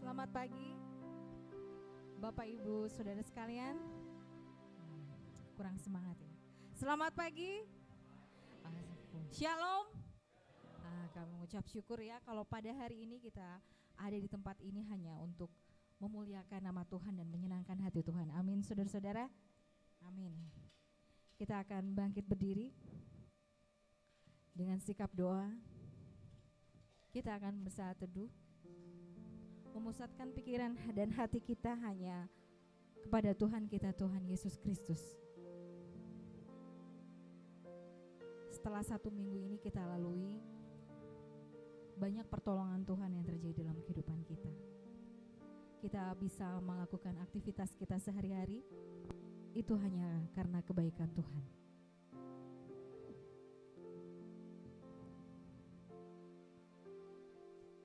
Selamat pagi Bapak Ibu Saudara sekalian. Kurang semangat ya. Selamat pagi. Shalom. Kami mengucap syukur ya kalau pada hari ini kita ada di tempat ini hanya untuk memuliakan nama Tuhan dan menyenangkan hati Tuhan. Amin saudara-saudara. Amin. Kita akan bangkit berdiri dengan sikap doa. Kita akan bersaat teduh, memusatkan pikiran dan hati kita hanya kepada Tuhan kita, Tuhan Yesus Kristus. Setelah 1 minggu ini kita lalui, banyak pertolongan Tuhan yang terjadi dalam kehidupan kita. Kita bisa melakukan aktivitas kita sehari-hari, itu hanya karena kebaikan Tuhan.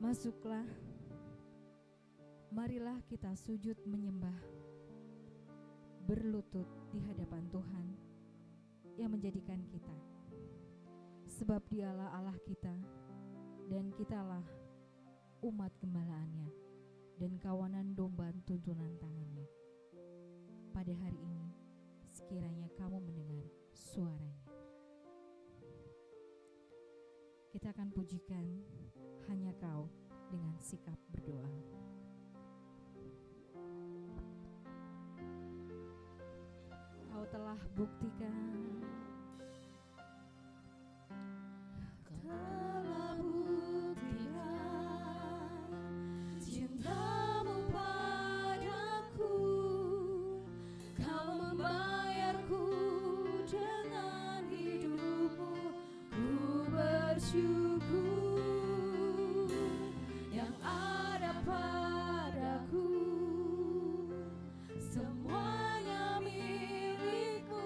Masuklah, marilah kita sujud menyembah, berlutut di hadapan Tuhan yang menjadikan kita. Sebab Dialah Allah kita dan kitalah umat gembalaannya dan kawanan domba tuntunan tangannya. Pada hari ini sekiranya kamu mendengar suaranya. Kita akan pujikan hanya Kau dengan sikap berdoa. Kau telah buktikan, cintamu padaku, kau membayarku dengan hidupmu. Ku bersyukur yang ada padaku, semuanya milikmu.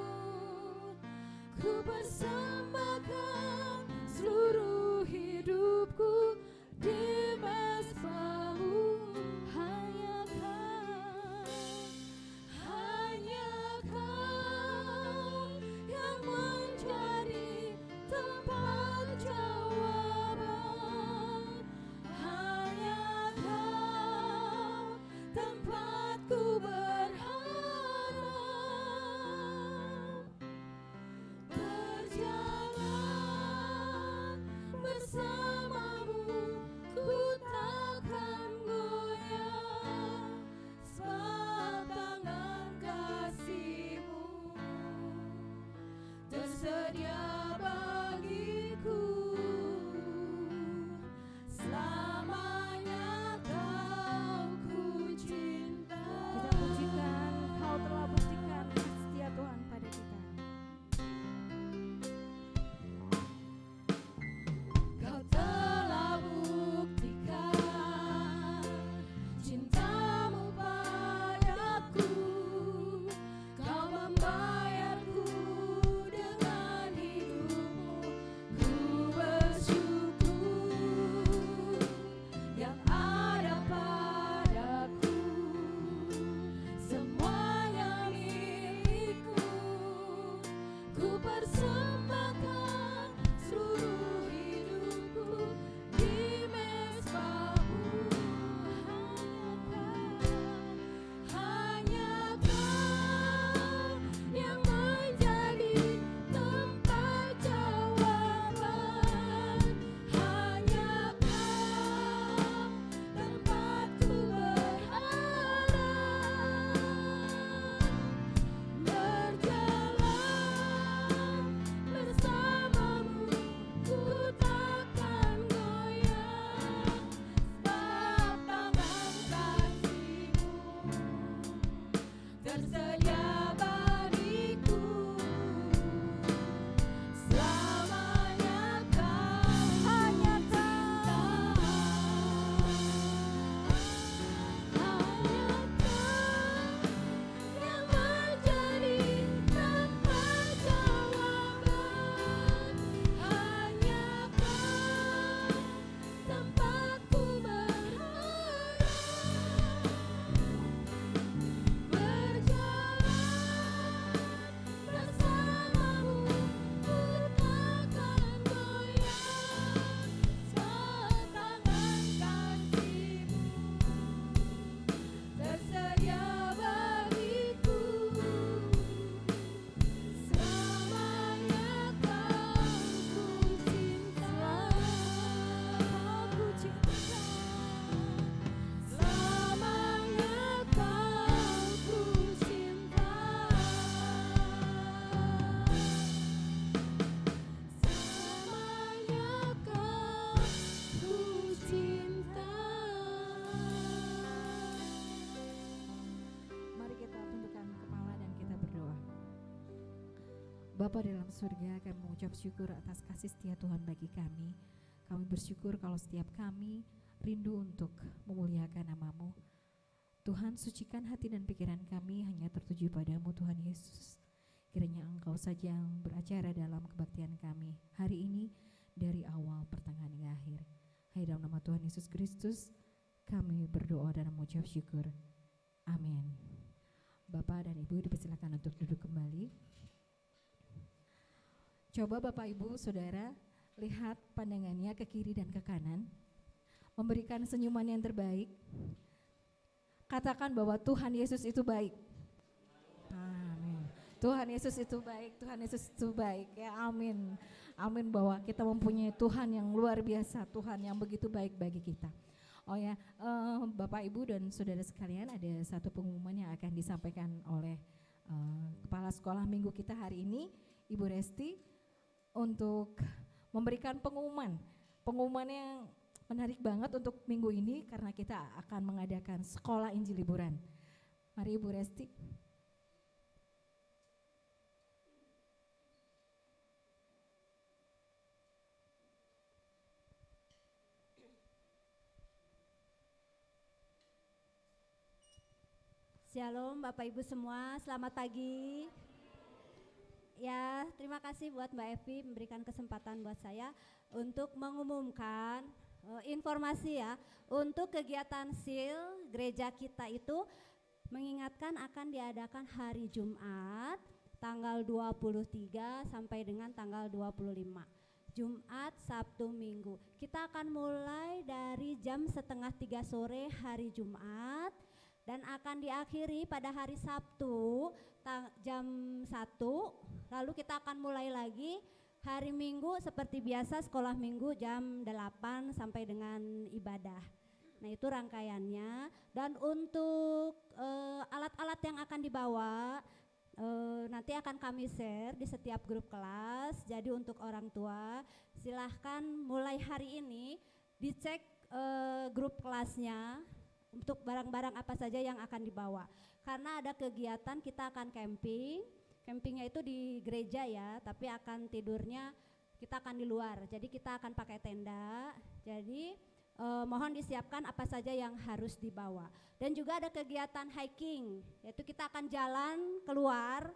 Bapa dalam surga, kami mengucap syukur atas kasih setia Tuhan bagi kami. Kami bersyukur kalau setiap kami rindu untuk memuliakan nama-Mu. Tuhan, sucikan hati dan pikiran kami hanya tertuju padamu Tuhan Yesus. Kiranya Engkau saja yang beracara dalam kebaktian kami hari ini dari awal, pertengahan hingga akhir. Hanya dalam nama Tuhan Yesus Kristus kami berdoa dan mengucap syukur. Amin. Bapak dan Ibu dipersilakan untuk duduk kembali. Coba Bapak Ibu Saudara lihat pandangannya ke kiri dan ke kanan, memberikan senyuman yang terbaik. Katakan bahwa Tuhan Yesus itu baik. Amin. Tuhan Yesus itu baik, Tuhan Yesus itu baik. Ya, amin. Amin, bahwa kita mempunyai Tuhan yang luar biasa, Tuhan yang begitu baik bagi kita. Oh ya, Bapak Ibu dan Saudara sekalian, ada satu pengumuman yang akan disampaikan oleh Kepala Sekolah Minggu kita hari ini, Ibu Resti, untuk memberikan pengumuman yang menarik banget untuk minggu ini karena kita akan mengadakan sekolah Injil liburan. Mari Ibu Resti. Shalom Bapak Ibu semua, selamat pagi. Ya, terima kasih buat Mbak Evi memberikan kesempatan buat saya untuk mengumumkan informasi ya. Untuk kegiatan SIL gereja kita itu mengingatkan akan diadakan hari Jumat tanggal 23 sampai dengan tanggal 25. Jumat, Sabtu, Minggu. Kita akan mulai dari jam 2:30 sore hari Jumat dan akan diakhiri pada hari Sabtu jam 1. Lalu kita akan mulai lagi hari Minggu seperti biasa, sekolah Minggu jam 8 sampai dengan ibadah. Nah, itu rangkaiannya. Dan untuk alat-alat yang akan dibawa nanti akan kami share di setiap grup kelas. Jadi untuk orang tua silahkan mulai hari ini dicek grup kelasnya untuk barang-barang apa saja yang akan dibawa. Karena ada kegiatan kita akan camping. Campingnya itu di gereja ya, tapi akan tidurnya kita akan di luar. Jadi kita akan pakai tenda. Jadi mohon disiapkan apa saja yang harus dibawa. Dan juga ada kegiatan hiking, yaitu kita akan jalan keluar.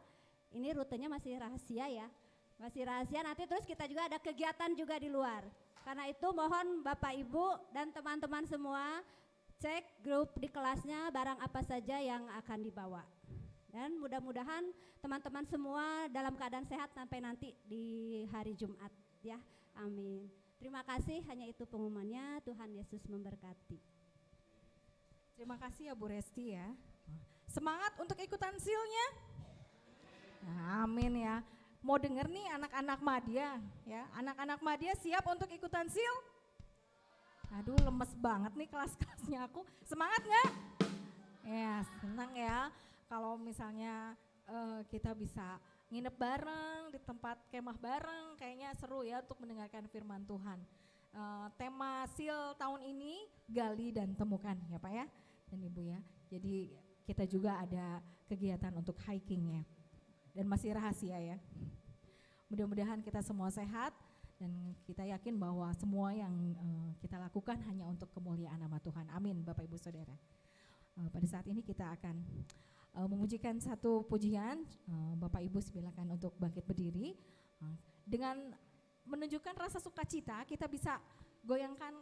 Ini rutenya masih rahasia ya. Masih rahasia, nanti terus kita juga ada kegiatan juga di luar. Karena itu mohon Bapak Ibu dan teman-teman semua cek grup di kelasnya barang apa saja yang akan dibawa. Dan mudah-mudahan teman-teman semua dalam keadaan sehat sampai nanti di hari Jumat ya. Amin. Terima kasih, hanya itu pengumumannya. Tuhan Yesus memberkati. Terima kasih ya Bu Resti ya. Semangat untuk ikutan SIL-nya. Nah, amin ya. Mau denger nih anak-anak Madya ya. Anak-anak Madya siap untuk ikutan SIL? Aduh, lemes banget nih kelas-kelasnya aku. Semangat nggak? Ya, senang ya. Kalau misalnya kita bisa nginep bareng di tempat kemah bareng, kayaknya seru ya untuk mendengarkan firman Tuhan. Tema SIL tahun ini gali dan temukan ya Pak ya dan Ibu ya. Jadi kita juga ada kegiatan untuk hikingnya dan masih rahasia ya. Mudah-mudahan kita semua sehat. Dan kita yakin bahwa semua yang kita lakukan hanya untuk kemuliaan nama Tuhan. Amin Bapak Ibu Saudara. Pada saat ini kita akan memujikan satu pujian. Bapak Ibu silakan untuk bangkit berdiri. Dengan menunjukkan rasa sukacita, kita bisa goyangkan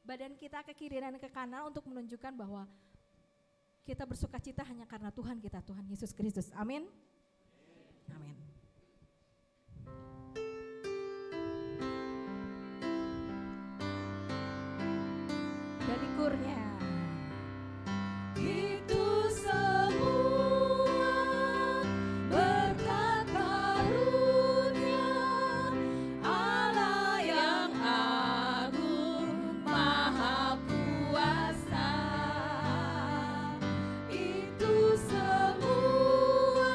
badan kita ke kiri dan ke kanan untuk menunjukkan bahwa kita bersukacita hanya karena Tuhan kita, Tuhan Yesus Kristus. Amin. Amin. Dari kurnya Itu semua berkat karunia Allah yang agung maha kuasa. Itu semua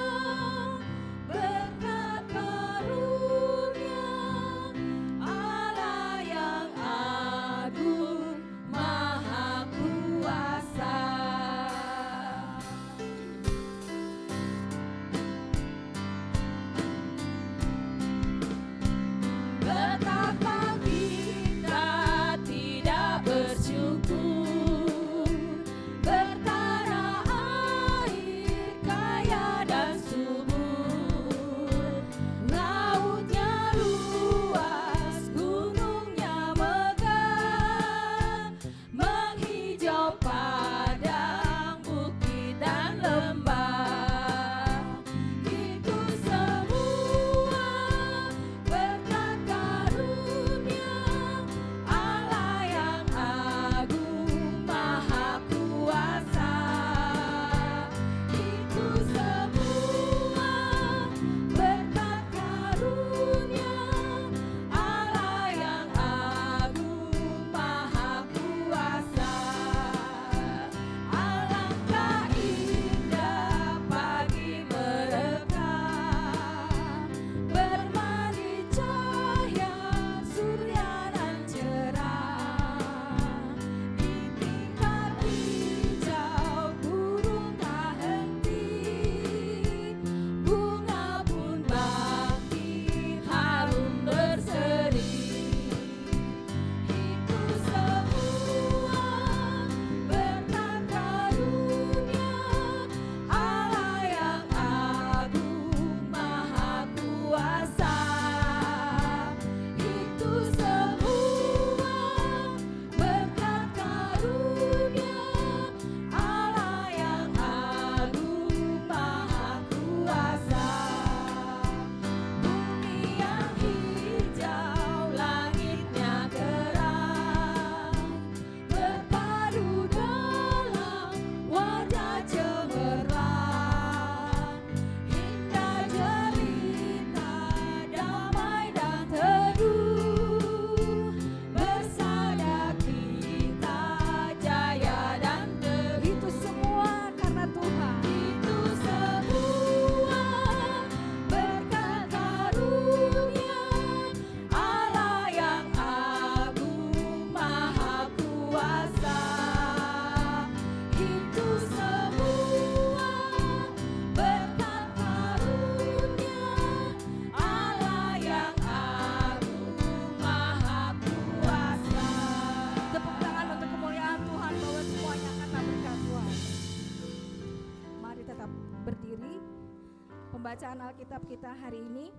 Pembacaan Alkitab kita hari ini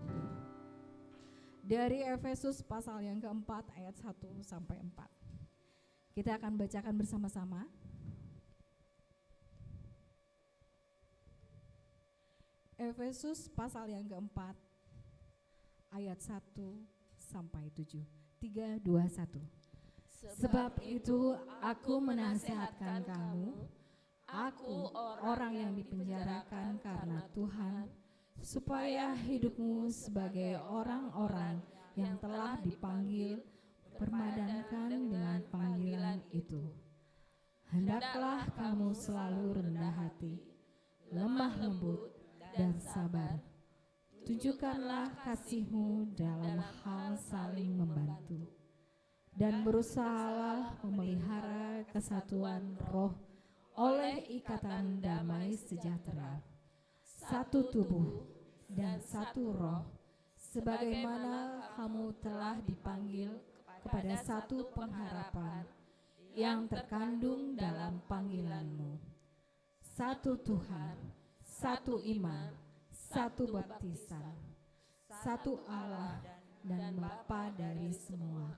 dari Efesus pasal yang keempat ayat 1 sampai 4. Kita akan bacakan bersama-sama. Efesus pasal yang keempat ayat 1 sampai 7. 3, 2, 1. Sebab itu aku menasihatkan kamu, aku orang yang dipenjarakan karena Tuhan, supaya hidupmu sebagai orang-orang yang telah dipanggil berpadankan dengan panggilan itu. Hendaklah kamu selalu rendah hati, lemah lembut, dan sabar. Tunjukkanlah kasihmu dalam hal saling membantu, dan berusahalah memelihara kesatuan roh oleh ikatan damai sejahtera. Satu tubuh dan satu roh, sebagaimana kamu telah dipanggil kepada satu pengharapan yang terkandung dalam panggilanmu. Satu Tuhan, satu iman, satu baptisan, satu Allah dan Bapa dari semua,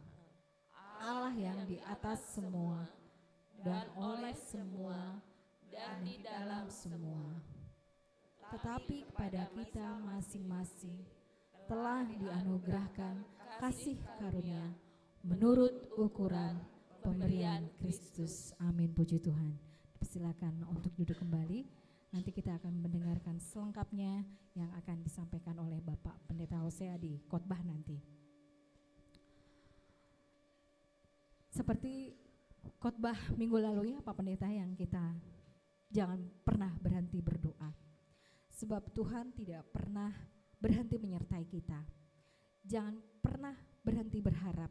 Allah yang di atas semua dan oleh semua dan di dalam semua. Tetapi kepada kita masing-masing telah dianugerahkan kasih karunia menurut ukuran pemberian Kristus. Amin, puji Tuhan. Silakan untuk duduk kembali. Nanti kita akan mendengarkan selengkapnya yang akan disampaikan oleh Bapak Pendeta Hosea di khotbah nanti. Seperti khotbah minggu lalu ya Pak Pendeta, yang kita jangan pernah berhenti berdoa. Sebab Tuhan tidak pernah berhenti menyertai kita. Jangan pernah berhenti berharap,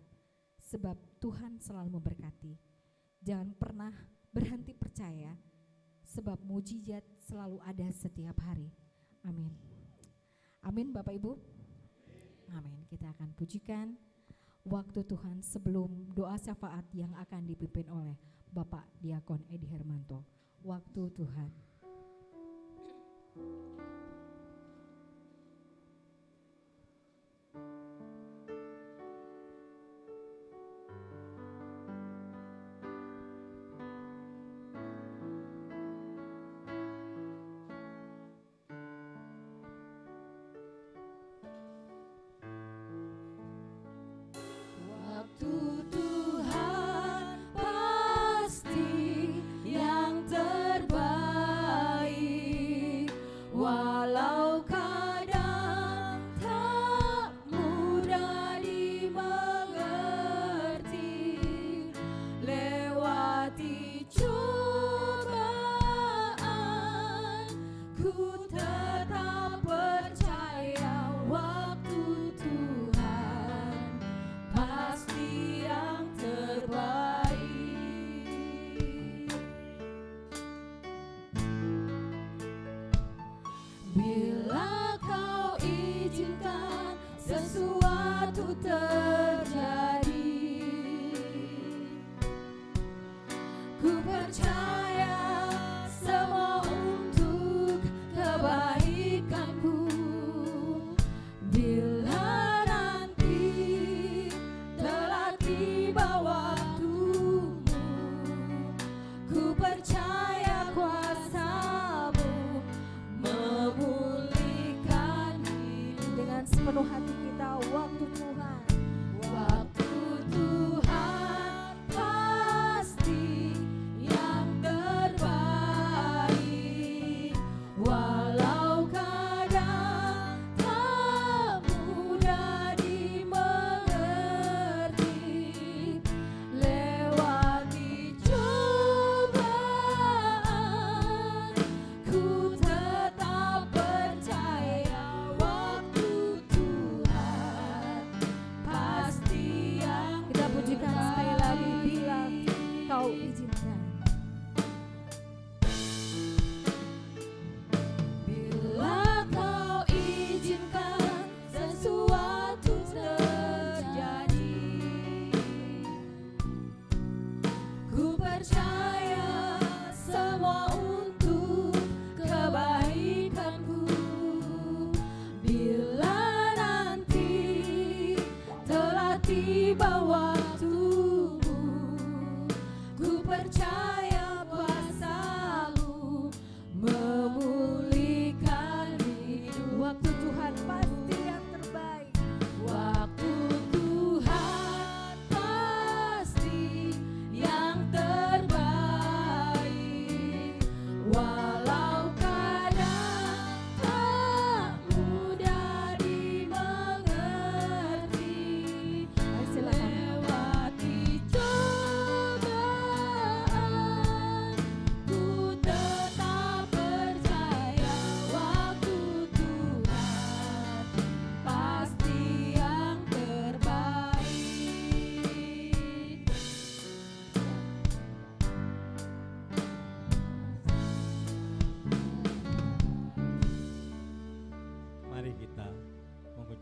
sebab Tuhan selalu memberkati. Jangan pernah berhenti percaya, sebab mujizat selalu ada setiap hari. Amin. Amin Bapak Ibu. Amin. Kita akan pujikan waktu Tuhan sebelum doa syafaat yang akan dipimpin oleh Bapak Diakon Edi Hermanto. Waktu Tuhan. Bila kau izinkan sesuatu terjadi, ku percaya semua untuk kebaikanku. Bila nanti telah tiba waktumu, ku percaya kuasa-Mu memulihkan hidup. Dengan sepenuh hati kita, waktu Tuhan. Waktu Tuhan pasti yang terbaik, walau kadang tak mudah dimengerti. Lewati cobaan, ku tetap percaya waktu Tuhan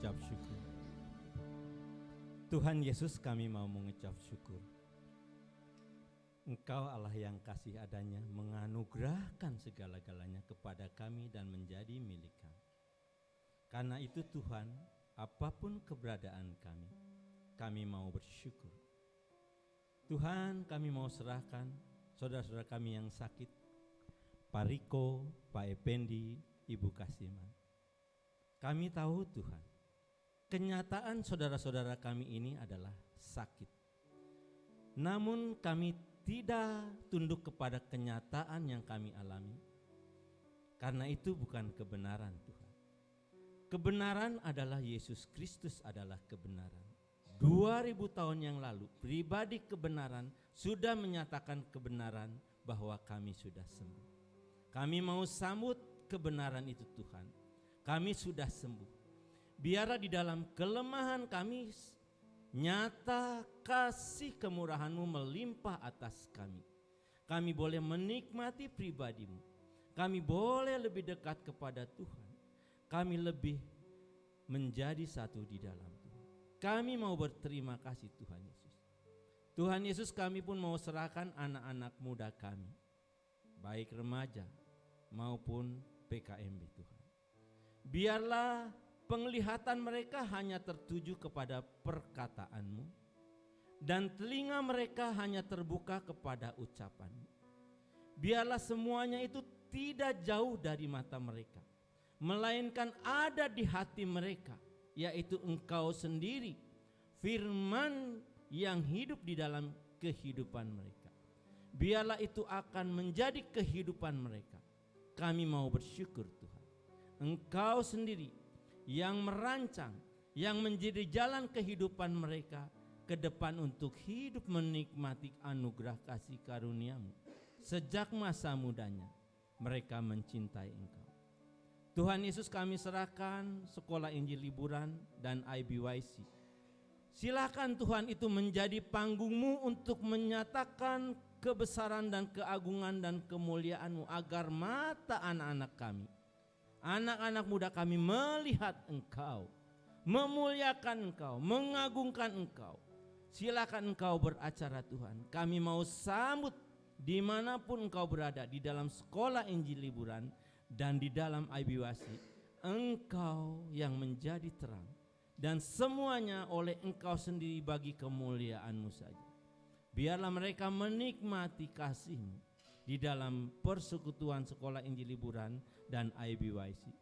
mengucap syukur. Tuhan Yesus, kami mau mengucap syukur. Engkau Allah yang kasih adanya menganugerahkan segala-galanya kepada kami dan menjadi milik kami. Karena itu Tuhan, apapun keberadaan kami mau bersyukur. Tuhan, kami mau serahkan saudara-saudara kami yang sakit, Pak Riko, Pak Ependi, Ibu Kasiman. Kami tahu Tuhan, kenyataan saudara-saudara kami ini adalah sakit. Namun kami tidak tunduk kepada kenyataan yang kami alami, karena itu bukan kebenaran Tuhan. Kebenaran adalah Yesus Kristus adalah kebenaran. 2000 tahun yang lalu pribadi kebenaran sudah menyatakan kebenaran bahwa kami sudah sembuh. Kami mau sambut kebenaran itu Tuhan. Kami sudah sembuh. Biarlah di dalam kelemahan kami nyata kasih kemurahan-Mu melimpah atas kami. Kami boleh menikmati pribadi-Mu. Kami boleh lebih dekat kepada Tuhan. Kami lebih menjadi satu di dalam Tuhan. Kami mau berterima kasih Tuhan Yesus. Tuhan Yesus, kami pun mau serahkan anak-anak muda kami, baik remaja maupun PKMB Tuhan. Biarlah penglihatan mereka hanya tertuju kepada perkataan-Mu, dan telinga mereka hanya terbuka kepada ucapan-Mu. Biarlah semuanya itu tidak jauh dari mata mereka, melainkan ada di hati mereka, yaitu Engkau sendiri, firman yang hidup di dalam kehidupan mereka. Biarlah itu akan menjadi kehidupan mereka. Kami mau bersyukur Tuhan, Engkau sendiri yang merancang, yang menjadi jalan kehidupan mereka ke depan untuk hidup menikmati anugerah kasih karunia-Mu. Sejak masa mudanya mereka mencintai Engkau. Tuhan Yesus, kami serahkan sekolah Injil liburan dan IBYC. Silakan Tuhan itu menjadi panggung-Mu untuk menyatakan kebesaran dan keagungan dan kemuliaan-Mu, agar mata anak-anak kami, anak-anak muda kami melihat Engkau, memuliakan Engkau, mengagungkan Engkau. Silakan Engkau beracara Tuhan. Kami mau sambut dimanapun Engkau berada, di dalam sekolah Injil liburan dan di dalam IBYC. Engkau yang menjadi terang, dan semuanya oleh Engkau sendiri bagi kemuliaan-Mu saja. Biarlah mereka menikmati kasih-Mu di dalam persekutuan sekolah Injil liburan dan IBYC.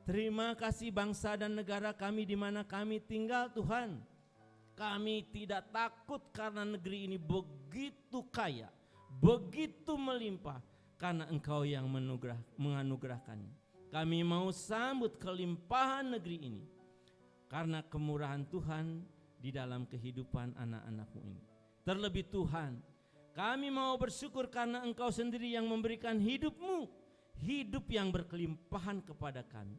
Terima kasih bangsa dan negara kami di mana kami tinggal Tuhan. Kami tidak takut karena negeri ini begitu kaya, begitu melimpah, karena Engkau yang menganugerahkannya. Kami mau sambut kelimpahan negeri ini karena kemurahan Tuhan di dalam kehidupan anak-anak-Mu ini. Terlebih Tuhan, kami mau bersyukur karena Engkau sendiri yang memberikan hidup-Mu, hidup yang berkelimpahan kepada kami.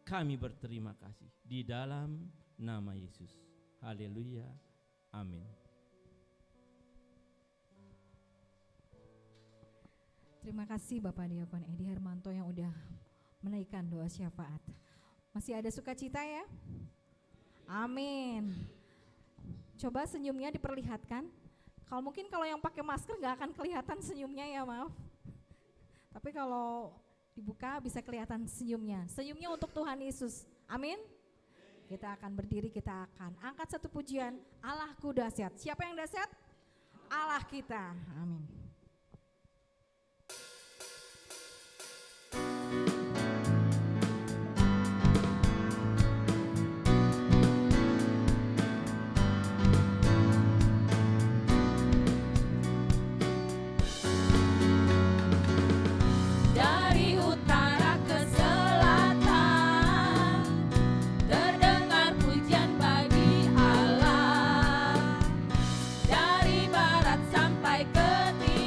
Kami berterima kasih di dalam nama Yesus. Haleluya. Amin. Terima kasih Bapak Diakon Edi Hermanto yang udah menaikkan doa syafaat. Masih ada sukacita ya? Amin. Coba senyumnya diperlihatkan. Kalau yang pakai masker gak akan kelihatan senyumnya ya, maaf. Tapi kalau dibuka bisa kelihatan senyumnya. Senyumnya untuk Tuhan Yesus. Amin. Kita akan berdiri, kita akan angkat satu pujian, Allahku dahsyat. Siapa yang dahsyat? Allah kita. Amin. Dari utara ke selatan terdengar pujian bagi Allah. Dari barat sampai ke timur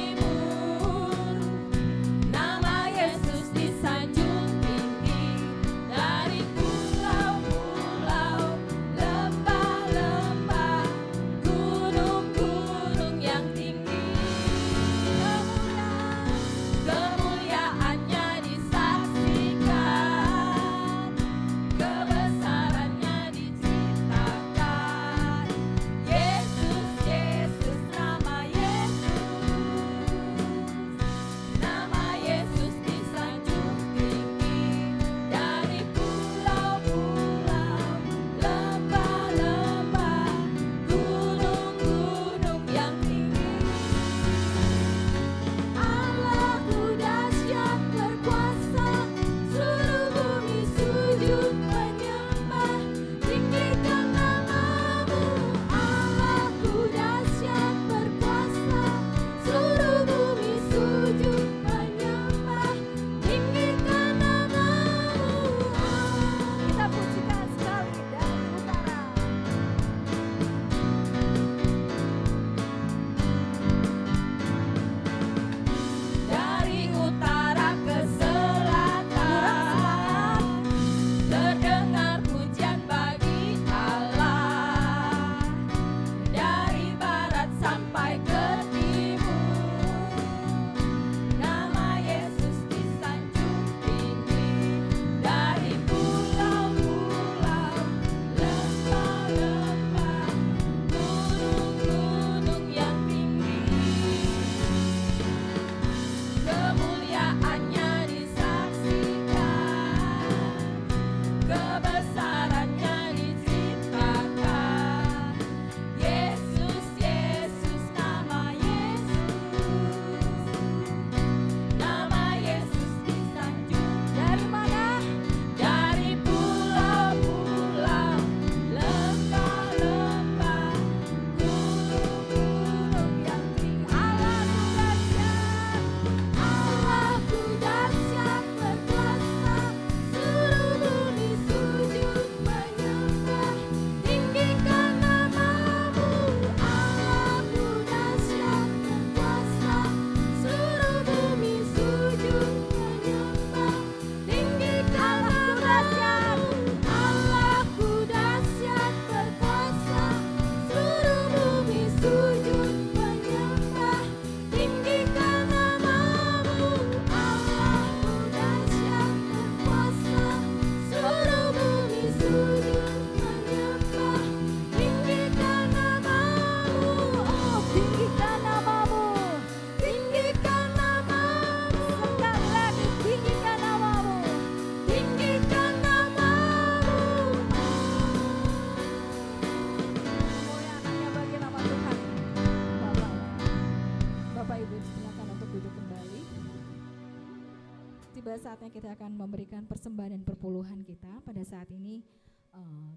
Sudah saatnya kita akan memberikan persembahan dan perpuluhan kita. Pada saat ini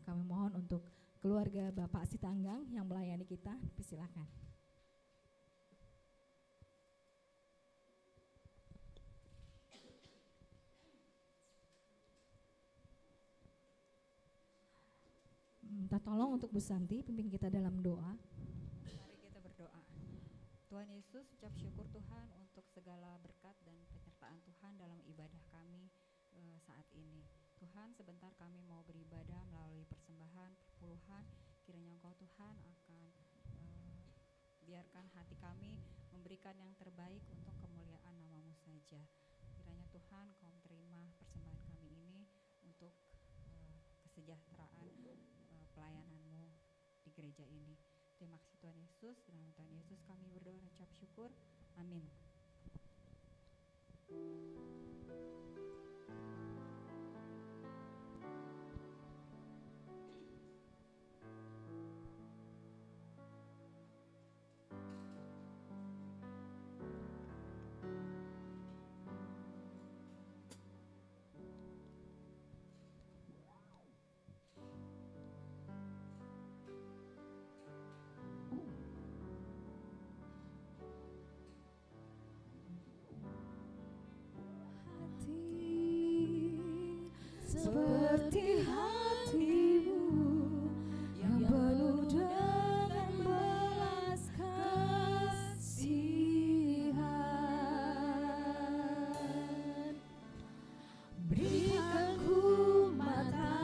kami mohon untuk keluarga Bapak Sitanggang yang melayani kita, persilakan. Minta tolong untuk Bu Santi pimpin kita dalam doa. Mari kita berdoa. Tuhan Yesus, ucap syukur Tuhan untuk segala berkat dan penyertaan Tuhan dalam ibadah kami saat ini. Tuhan, sebentar kami mau beribadah melalui persembahan, perpuluhan. Kiranya Engkau Tuhan akan biarkan hati kami memberikan yang terbaik untuk kemuliaan nama-Mu saja. Kiranya Tuhan Kau terima persembahan kami ini untuk kesejahteraan pelayanan-Mu di gereja ini. Terima kasih Tuhan Yesus, dalam Tuhan Yesus kami berdoa dan ucap syukur. Amin. Seperti hatimu yang penuh dengan belas kasihan, berikan ku mata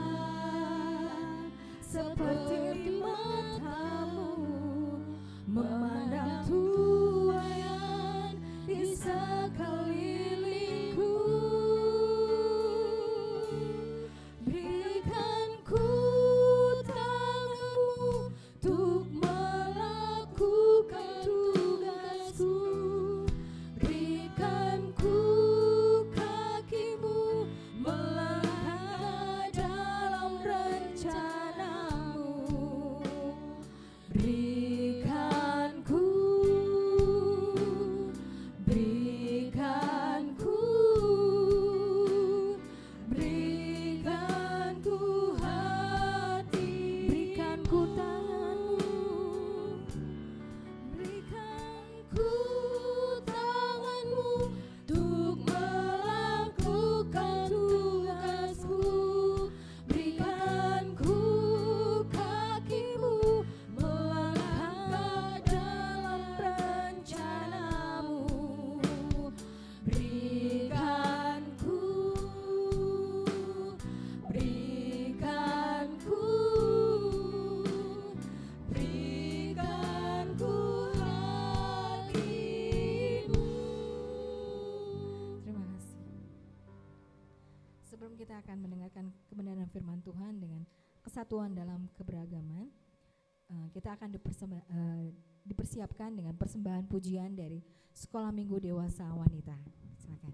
seperti matamu, memandang tuaian di sekelilingku. Berikan ku tanganmu untuk melakukan tugasku. Berikan ku kakimu melangkah dalam rencanamu. Berikan ku hati, berikan ku tanganmu, berikan ku tanganmu untuk melakukan tugasku. Berikan ku kakimu melangkah dalam rencanamu. Berikan ku hatimu. Terima kasih. Sebelum kita akan mendengarkan kebenaran firman Tuhan dengan kesatuan dalam keberagaman, kita akan dipersiapkan dengan persembahan pujian dari Sekolah Minggu Dewasa Wanita. Silakan.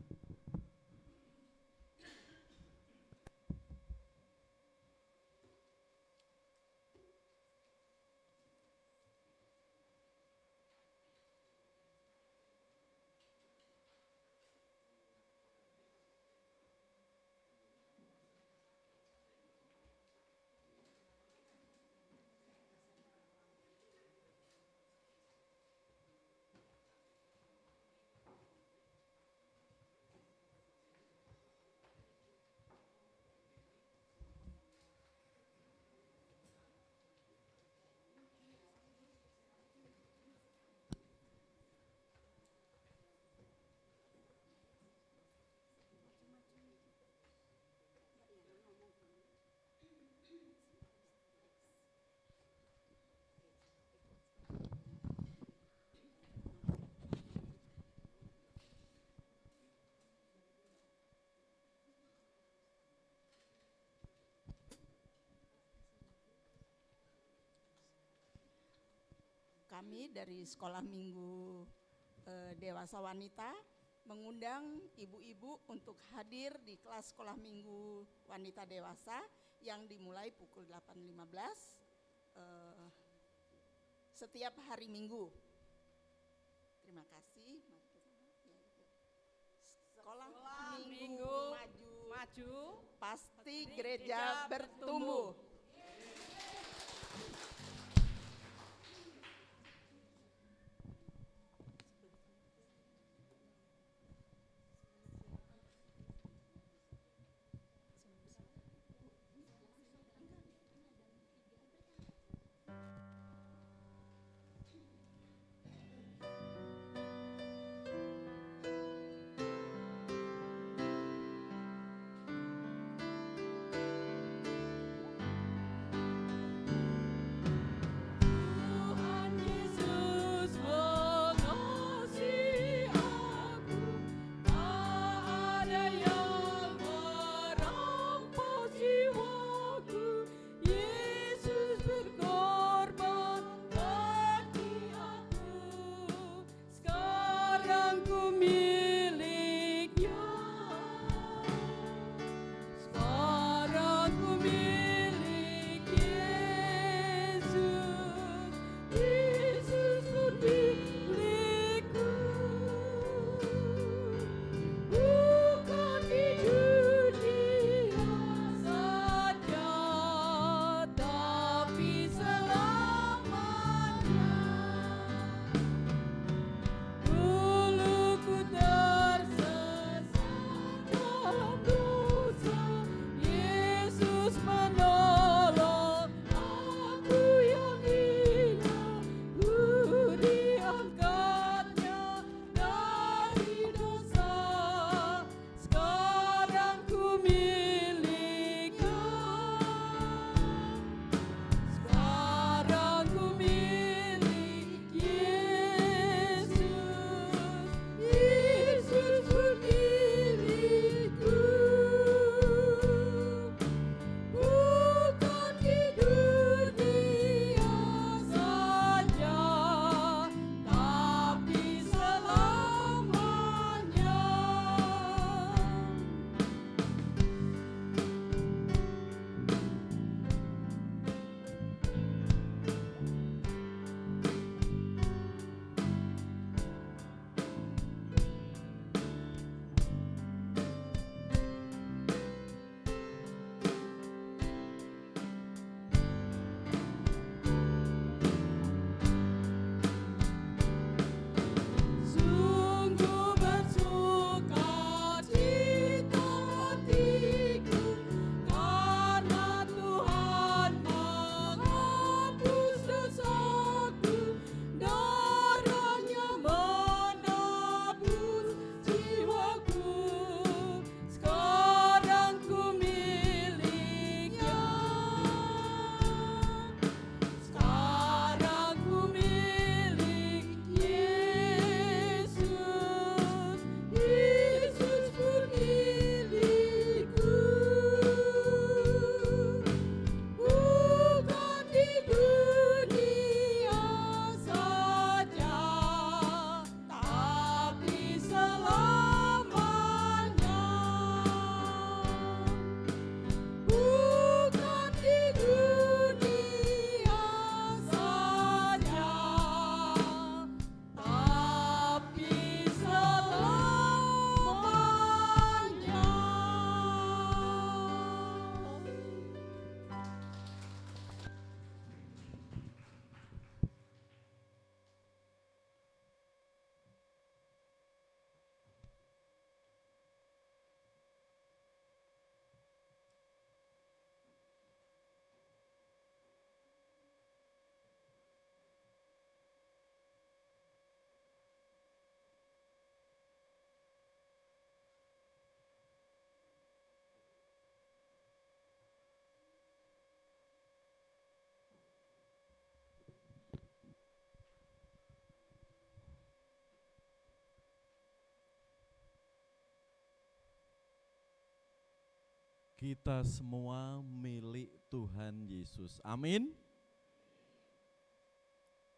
Kami dari Sekolah Minggu Dewasa Wanita mengundang ibu-ibu untuk hadir di kelas Sekolah Minggu Wanita Dewasa yang dimulai pukul 8.15 setiap hari Minggu. Terima kasih. sekolah Minggu maju, maju pasti gereja bertumbuh. Tuhan Yesus mengasihi aku, tak ada yang merampas jiwaku. Yesus berkorban bagi aku, sekarang ku miliknya. Sekarang ku milik Yesus, Yesus pun milikku. Bukan di dunia saja, tapi selamanya. Dulu ku tersesat dalam dosa, Yesus menolong aku yang hina. Ku diangkatnya dari dosa, sekarang ku miliknya. Sekarang ku milik Yesus, Yesus pun milikku. Bukan di dunia saja, tapi selamanya. Sungguh bersuka cita hatiku, karena Tuhan menghapus dosaku. Darahnya menebus jiwaku, sekarang ku miliknya. Sekarang ku milik Yesus, Yesus pun milikku. Bukan di dunia saja, tapi selamanya. Bukan di dunia saja, tapi selamanya. Kita semua milik Tuhan Yesus. Amin.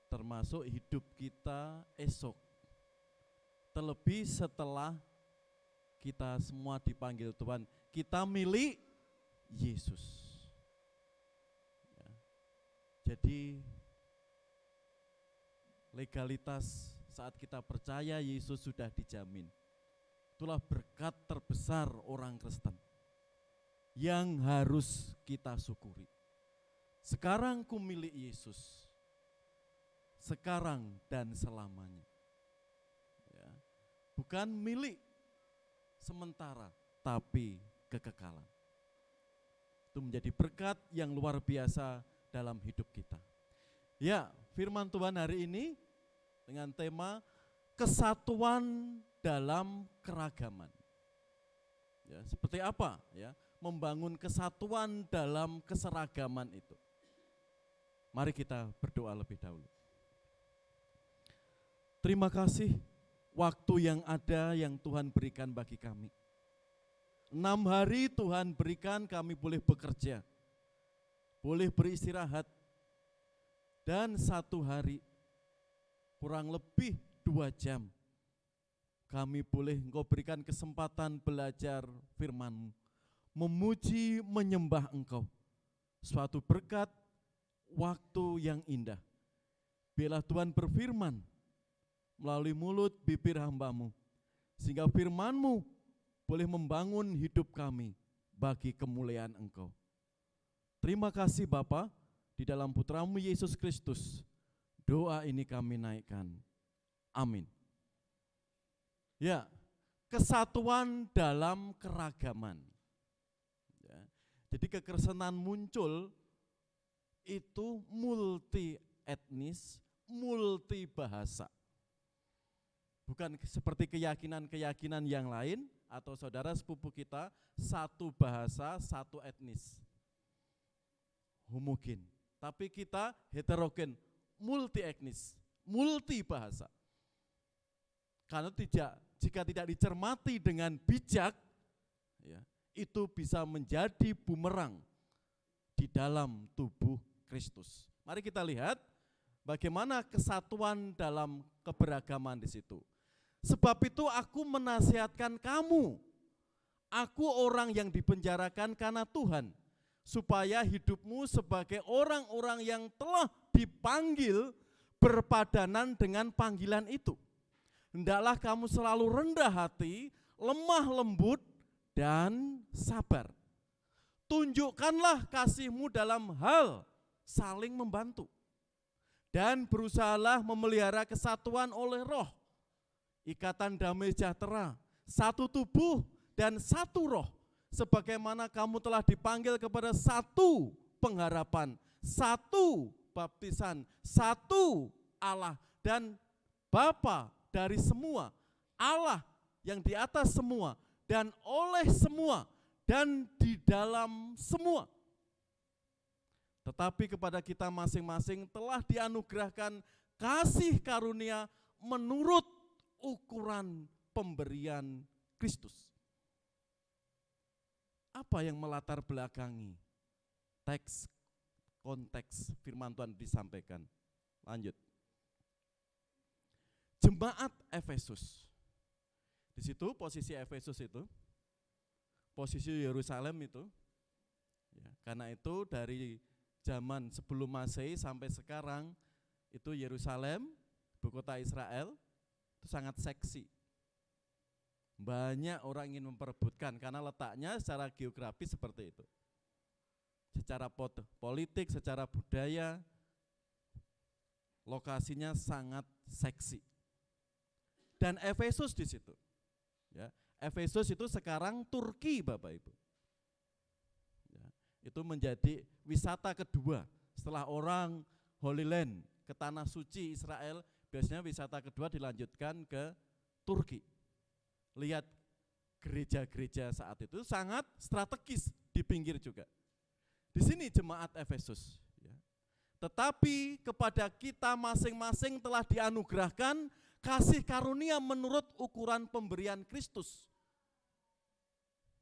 Termasuk hidup kita esok. Terlebih setelah kita semua dipanggil Tuhan, kita milik Yesus. Ya. Jadi legalitas saat kita percaya Yesus sudah dijamin. Itulah berkat terbesar orang Kristen yang harus kita syukuri. Sekarang ku milik Yesus, sekarang dan selamanya. Ya. Bukan milik sementara, tapi kekekalan. Itu menjadi berkat yang luar biasa dalam hidup kita. Ya, firman Tuhan hari ini dengan tema kesatuan dalam keragaman. Ya, seperti apa ya membangun kesatuan dalam keseragaman itu? Mari kita berdoa lebih dahulu. Terima kasih waktu yang ada yang Tuhan berikan bagi kami. 6 hari Tuhan berikan kami boleh bekerja, boleh beristirahat, dan 1 hari kurang lebih 2 jam kami boleh Engkau berikan kesempatan belajar firman-Mu, memuji, menyembah Engkau. Suatu berkat, waktu yang indah. Biarlah Tuhan berfirman melalui mulut bibir hamba-Mu, sehingga firman-Mu boleh membangun hidup kami bagi kemuliaan Engkau. Terima kasih Bapa, di dalam Putra-Mu Yesus Kristus, doa ini kami naikkan. Amin. Ya, kesatuan dalam keragaman. Ya, jadi kekristenan muncul itu multi etnis, multi bahasa. Bukan seperti keyakinan-keyakinan yang lain atau saudara sepupu kita, satu bahasa, satu etnis. Homogen. Tapi kita heterogen, multi etnis, multi bahasa. Karena jika tidak dicermati dengan bijak, ya, itu bisa menjadi bumerang di dalam tubuh Kristus. Mari kita lihat bagaimana kesatuan dalam keberagaman di situ. Sebab itu aku menasihatkan kamu, aku orang yang dipenjarakan karena Tuhan, supaya hidupmu sebagai orang-orang yang telah dipanggil berpadanan dengan panggilan itu. Hendaklah kamu selalu rendah hati, lemah lembut, dan sabar. Tunjukkanlah kasihmu dalam hal saling membantu. Dan berusahalah memelihara kesatuan oleh roh, ikatan damai sejahtera, satu tubuh dan satu roh, sebagaimana kamu telah dipanggil kepada satu pengharapan, satu baptisan, satu Allah dan Bapa dari semua, Allah yang di atas semua dan oleh semua dan di dalam semua. Tetapi kepada kita masing-masing telah dianugerahkan kasih karunia menurut ukuran pemberian Kristus. Apa yang melatar belakangi teks konteks firman Tuhan disampaikan? Lanjut. Jemaat Efesus. Di situ posisi Efesus itu, posisi Yerusalem itu, ya, karena itu dari zaman sebelum Masehi sampai sekarang itu Yerusalem, ibu kota Israel, itu sangat seksi. Banyak orang ingin memperebutkan karena letaknya secara geografis seperti itu. Secara politik, secara budaya, lokasinya sangat seksi. Dan Efesus di situ. Ya, Efesus itu sekarang Turki, Bapak Ibu. Ya, itu menjadi wisata kedua setelah orang Holy Land ke tanah suci Israel, biasanya wisata kedua dilanjutkan ke Turki. Lihat gereja-gereja saat itu sangat strategis di pinggir juga. Di sini jemaat Efesus. Ya. Tetapi kepada kita masing-masing telah dianugerahkan kasih karunia menurut ukuran pemberian Kristus.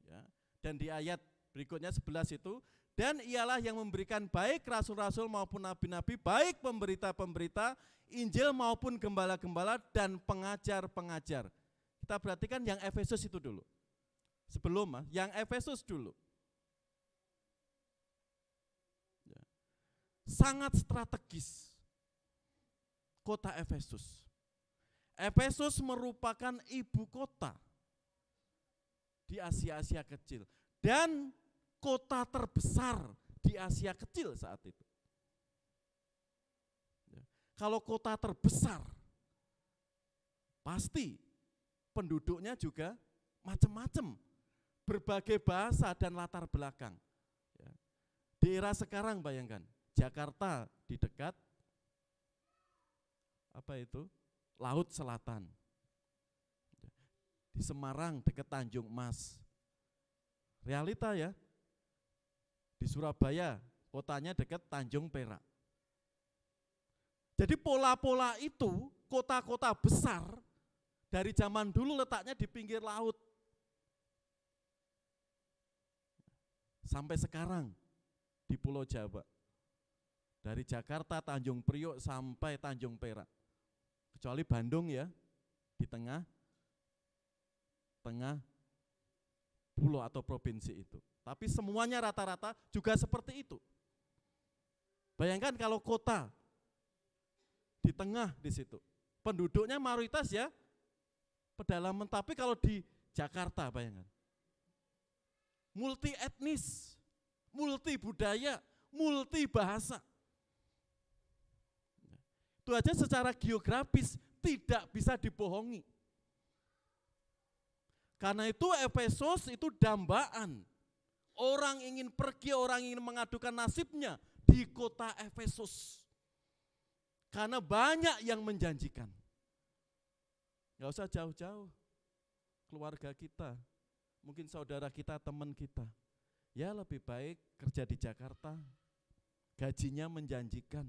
Ya. Dan di ayat berikutnya 11 itu, dan ialah yang memberikan baik rasul-rasul maupun nabi-nabi, baik pemberita-pemberita, Injil maupun gembala-gembala dan pengajar-pengajar. Kita perhatikan yang Efesus itu dulu. Sebelum, yang Efesus dulu. Ya. Sangat strategis kota Efesus. Efesus merupakan ibu kota di Asia kecil dan kota terbesar di Asia kecil saat itu. Ya, kalau kota terbesar, pasti penduduknya juga macam-macam, berbagai bahasa dan latar belakang. Ya. Di era sekarang bayangkan, Jakarta di dekat Laut Selatan. Di Semarang dekat Tanjung Mas. Realita ya, di Surabaya kotanya dekat Tanjung Perak. Jadi pola-pola itu kota-kota besar dari zaman dulu letaknya di pinggir laut. Sampai sekarang di Pulau Jawa. Dari Jakarta, Tanjung Priok sampai Tanjung Perak. Kecuali Bandung ya, di tengah pulau atau provinsi itu. Tapi semuanya rata-rata juga seperti itu. Bayangkan kalau kota di tengah di situ, penduduknya mayoritas ya pedalaman, tapi kalau di Jakarta bayangkan, multi etnis, multi budaya, multi bahasa. Itu aja secara geografis tidak bisa dibohongi. Karena itu Efesus itu dambaan. Orang ingin pergi, orang ingin mengadukan nasibnya di kota Efesus. Karena banyak yang menjanjikan. Gak usah jauh-jauh, keluarga kita, mungkin saudara kita, teman kita. Ya lebih baik kerja di Jakarta, gajinya menjanjikan,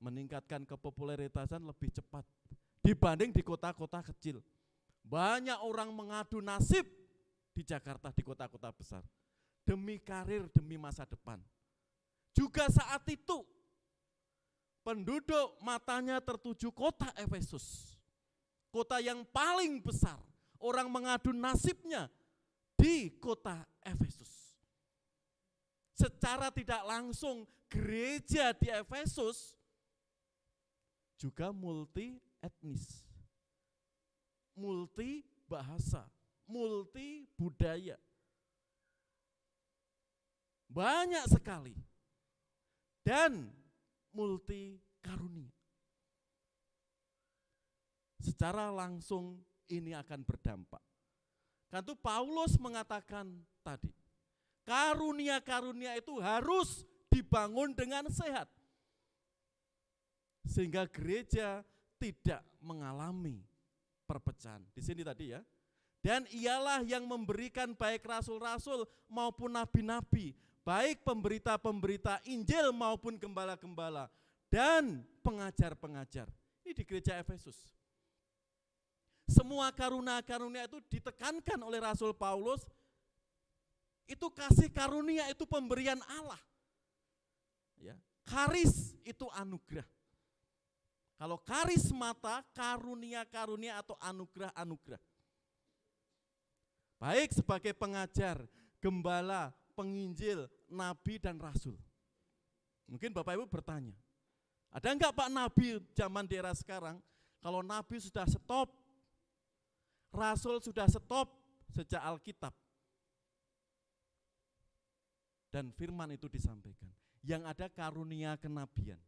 meningkatkan kepopuleritasan lebih cepat dibanding di kota-kota kecil. Banyak orang mengadu nasib di Jakarta, di kota-kota besar, demi karir, demi masa depan. Juga saat itu, penduduk matanya tertuju kota Efesus, kota yang paling besar. Orang mengadu nasibnya di kota Efesus. Secara tidak langsung, gereja di Efesus juga multi etnis, multi bahasa, multi budaya. Banyak sekali. Dan multi karunia. Secara langsung ini akan berdampak. Kan itu Paulus mengatakan tadi, karunia-karunia itu harus dibangun dengan sehat. Sehingga gereja tidak mengalami perpecahan. Di sini tadi ya. Dan ialah yang memberikan baik rasul-rasul maupun nabi-nabi, baik pemberita-pemberita Injil maupun gembala-gembala, dan pengajar-pengajar. Ini di gereja Efesus. Semua karunia-karunia itu ditekankan oleh Rasul Paulus, itu kasih karunia, itu pemberian Allah. Ya. Karis itu anugerah. Kalau karis mata, karunia-karunia atau anugerah-anugerah. Baik sebagai pengajar, gembala, penginjil, nabi dan rasul. Mungkin Bapak Ibu bertanya, ada enggak Pak nabi zaman di era sekarang? Kalau nabi sudah stop, rasul sudah stop sejak Alkitab. Dan firman itu disampaikan. Yang ada karunia kenabian.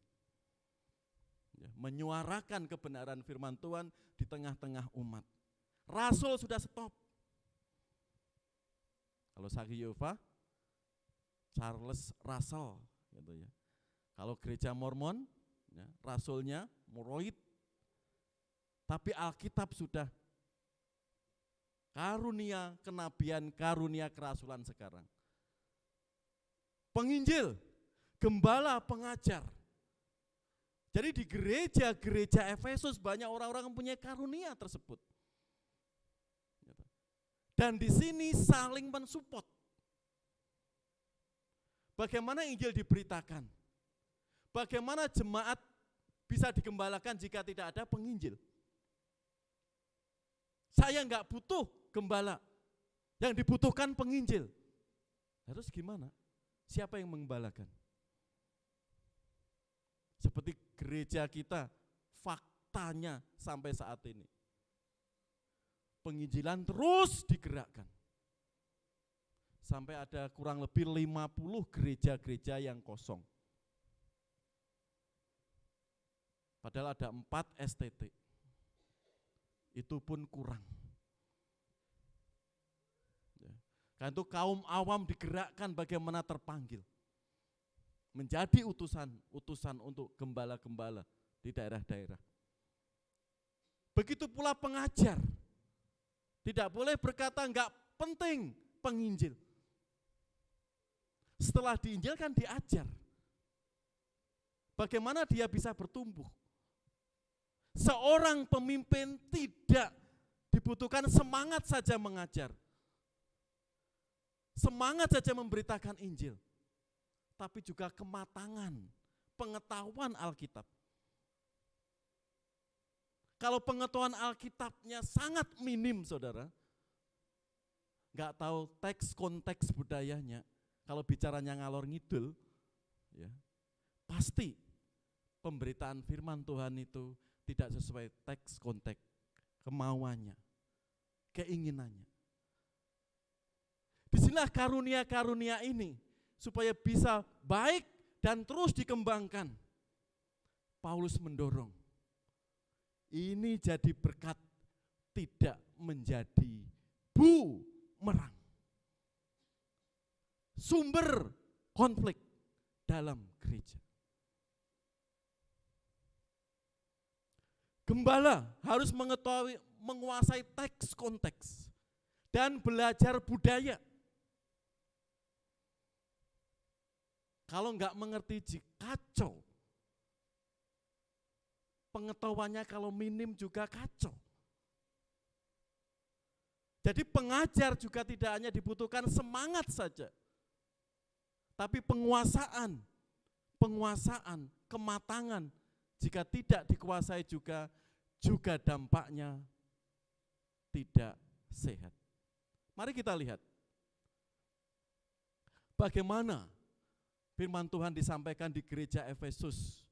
Ya, menyuarakan kebenaran firman Tuhan di tengah-tengah umat. Rasul sudah stop. Kalau Saksi Yehova, Charles Russell, gitu ya. Kalau gereja Mormon, ya, rasulnya Moroid. Tapi Alkitab sudah karunia kenabian, karunia kerasulan sekarang. Penginjil, gembala, pengajar. Jadi di gereja-gereja Efesus banyak orang-orang yang punya karunia tersebut. Dan di sini saling mensupport. Bagaimana Injil diberitakan? Bagaimana jemaat bisa digembalakan jika tidak ada penginjil? Saya enggak butuh gembala, yang dibutuhkan penginjil. Terus gimana? Siapa yang menggembalakan? Seperti gereja kita, faktanya sampai saat ini. penginjilan terus digerakkan. Sampai ada kurang lebih 50 gereja-gereja yang kosong. Padahal ada 4 STT. Itu pun kurang. Karena itu kaum awam digerakkan bagaimana terpanggil. Menjadi utusan untuk gembala-gembala di daerah-daerah. Begitu pula pengajar. Tidak boleh berkata enggak penting penginjil. Setelah diinjilkan diajar. Bagaimana dia bisa bertumbuh? Seorang pemimpin tidak dibutuhkan semangat saja mengajar. Semangat saja memberitakan Injil. Tapi juga kematangan, pengetahuan Alkitab. Kalau pengetahuan Alkitabnya sangat minim, saudara, nggak tahu teks konteks budayanya, kalau bicaranya ngalor ngidul, ya, pasti pemberitaan firman Tuhan itu tidak sesuai teks konteks kemauannya, keinginannya. Disinilah karunia-karunia ini supaya bisa baik dan terus dikembangkan. Paulus mendorong ini jadi berkat, tidak menjadi bumerang. Sumber konflik dalam gereja. Gembala harus mengetahui, menguasai teks konteks dan belajar budaya. Kalau enggak mengerti kacau. Pengetahuannya kalau minim juga kacau. Jadi pengajar juga tidak hanya dibutuhkan semangat saja. Tapi penguasaan, kematangan, jika tidak dikuasai juga dampaknya tidak sehat. Mari kita lihat bagaimana firman Tuhan disampaikan di gereja Efesus.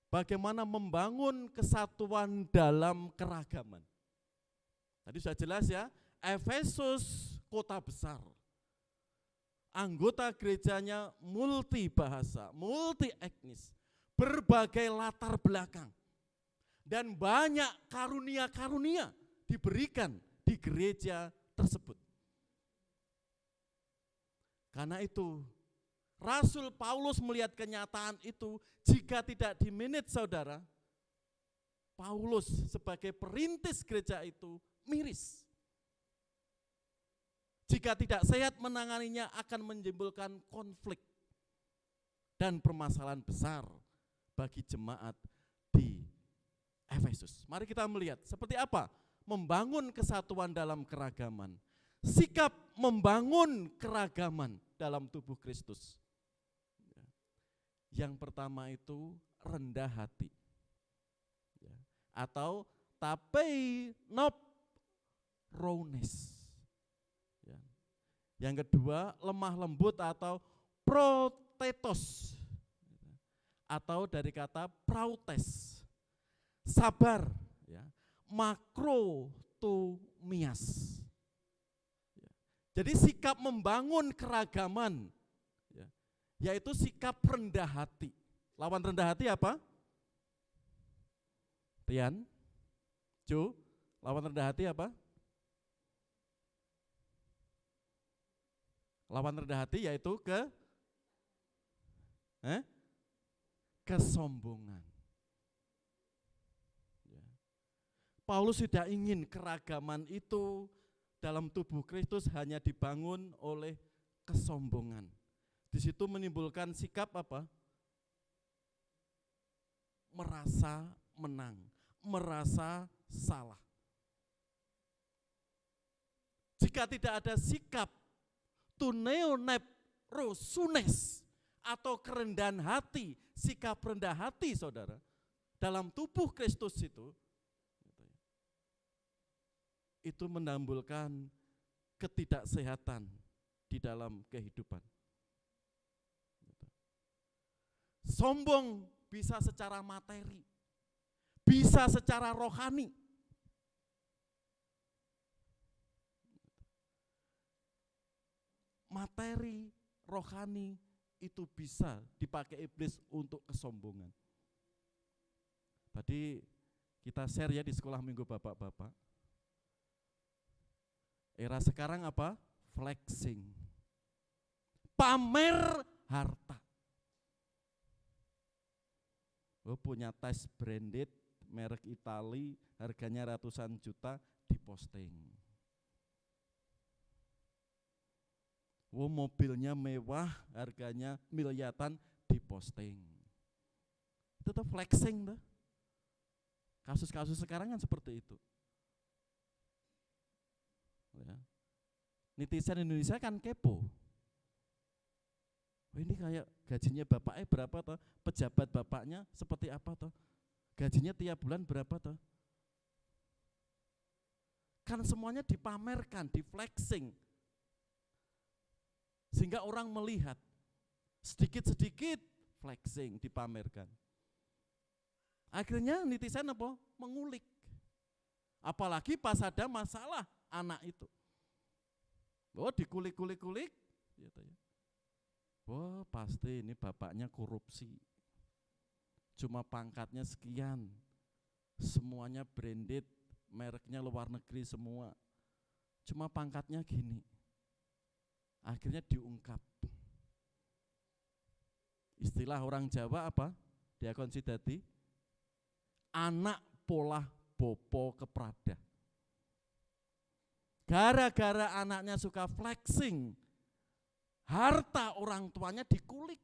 Bagaimana membangun kesatuan dalam keragaman. Tadi sudah jelas ya, Efesus kota besar. Anggota gerejanya multi bahasa, multi etnis, berbagai latar belakang. Dan banyak karunia-karunia diberikan di gereja tersebut. Karena itu Rasul Paulus melihat kenyataan itu, jika tidak dimanage saudara, Paulus sebagai perintis gereja itu miris. Jika tidak sehat menanganinya akan menimbulkan konflik dan permasalahan besar bagi jemaat di Efesus. Mari kita melihat seperti apa membangun kesatuan dalam keragaman. Sikap membangun keragaman dalam tubuh Kristus. Yang pertama itu rendah hati, atau tapeinophraunes. Yang kedua lemah lembut atau protetos, atau dari kata prautes, sabar, makrotumias. Jadi sikap membangun keragaman, yaitu sikap rendah hati. Lawan rendah hati apa? Tian, Jo, lawan rendah hati apa? Lawan rendah hati yaitu kesombongan. Paulus tidak ingin keragaman itu dalam tubuh Kristus hanya dibangun oleh kesombongan. Di situ menimbulkan sikap apa? Merasa menang, merasa salah. Jika tidak ada sikap tuneonephraunes atau kerendahan hati, sikap rendah hati saudara, dalam tubuh Kristus itu menimbulkan ketidaksehatan di dalam kehidupan. Sombong bisa secara materi, bisa secara rohani. materi, rohani itu bisa dipakai iblis untuk kesombongan. Tadi kita share ya di sekolah minggu bapak-bapak. Era sekarang apa? Flexing. Pamer harta. Oh, punya tas branded, merek Itali, harganya ratusan juta, diposting. Oh, mobilnya mewah, harganya miliaran, diposting. Itu tuh flexing tuh. Kasus-kasus sekarang kan seperti itu. Ya. Netizen Indonesia kan kepo. Oh, ini kayak gajinya bapaknya berapa toh? Pejabat bapaknya seperti apa toh? Gajinya tiap bulan berapa toh? Kan semuanya dipamerkan, di-flexing. Sehingga orang melihat sedikit-sedikit flexing, dipamerkan. Akhirnya netizen apa? Mengulik. Apalagi pas ada masalah anak itu. Oh, dikulik-kulik-kulik gitu ya. Wah, pasti ini bapaknya korupsi. Cuma pangkatnya sekian. Semuanya branded, mereknya luar negeri semua. Cuma pangkatnya gini. Akhirnya diungkap. Istilah orang Jawa apa? Dia konsidati anak pola bopo keprada. Gara-gara anaknya suka flexing, harta orang tuanya dikulik.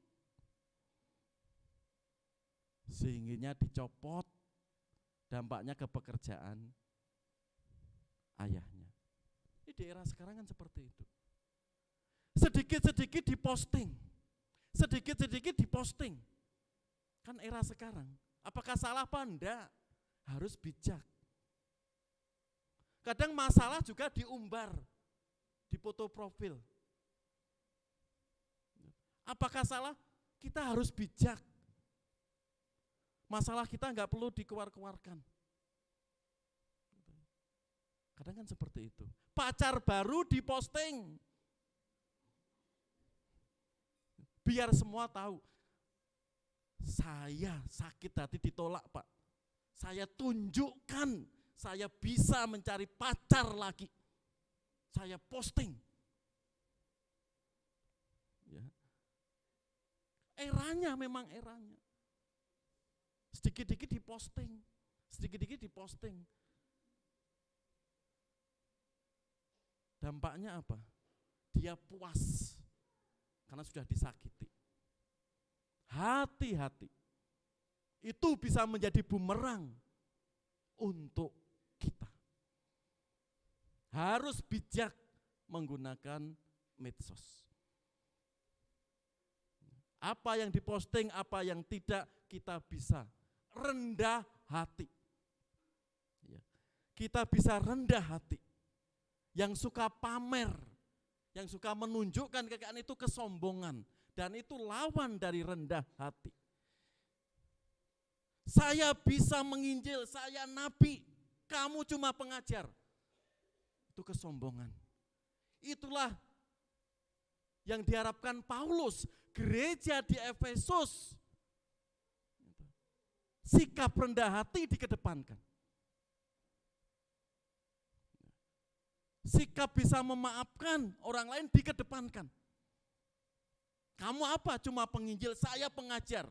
Sehingga dicopot, dampaknya ke pekerjaan ayahnya. Ini di era sekarang kan seperti itu. Sedikit-sedikit diposting, sedikit-sedikit diposting. Kan era sekarang, apakah salah apa enggak? Harus bijak. Kadang masalah juga diumbar, di foto profil. Apakah salah? Kita harus bijak. Masalah kita enggak perlu dikeluar-keluarkan. Kadang kan seperti itu. Pacar baru diposting. Biar semua tahu, saya sakit hati ditolak Pak. Saya tunjukkan, saya bisa mencari pacar lagi. Saya posting. Ya. Eranya memang eranya. Sedikit-sedikit diposting, sedikit-sedikit diposting. Dampaknya apa? Dia puas. Karena sudah disakiti. Hati-hati. Itu bisa menjadi bumerang untuk kita. Harus bijak menggunakan medsos. Apa yang diposting, apa yang tidak, kita bisa rendah hati. Kita bisa rendah hati. Yang suka pamer, yang suka menunjukkan kekayaan itu kesombongan, dan itu lawan dari rendah hati. Saya bisa menginjil, saya nabi, kamu cuma pengajar. Itu kesombongan. Itulah yang diharapkan Paulus, gereja di Efesus. Sikap rendah hati dikedepankan. Sikap bisa memaafkan orang lain dikedepankan. Kamu apa? Cuma penginjil, saya pengajar.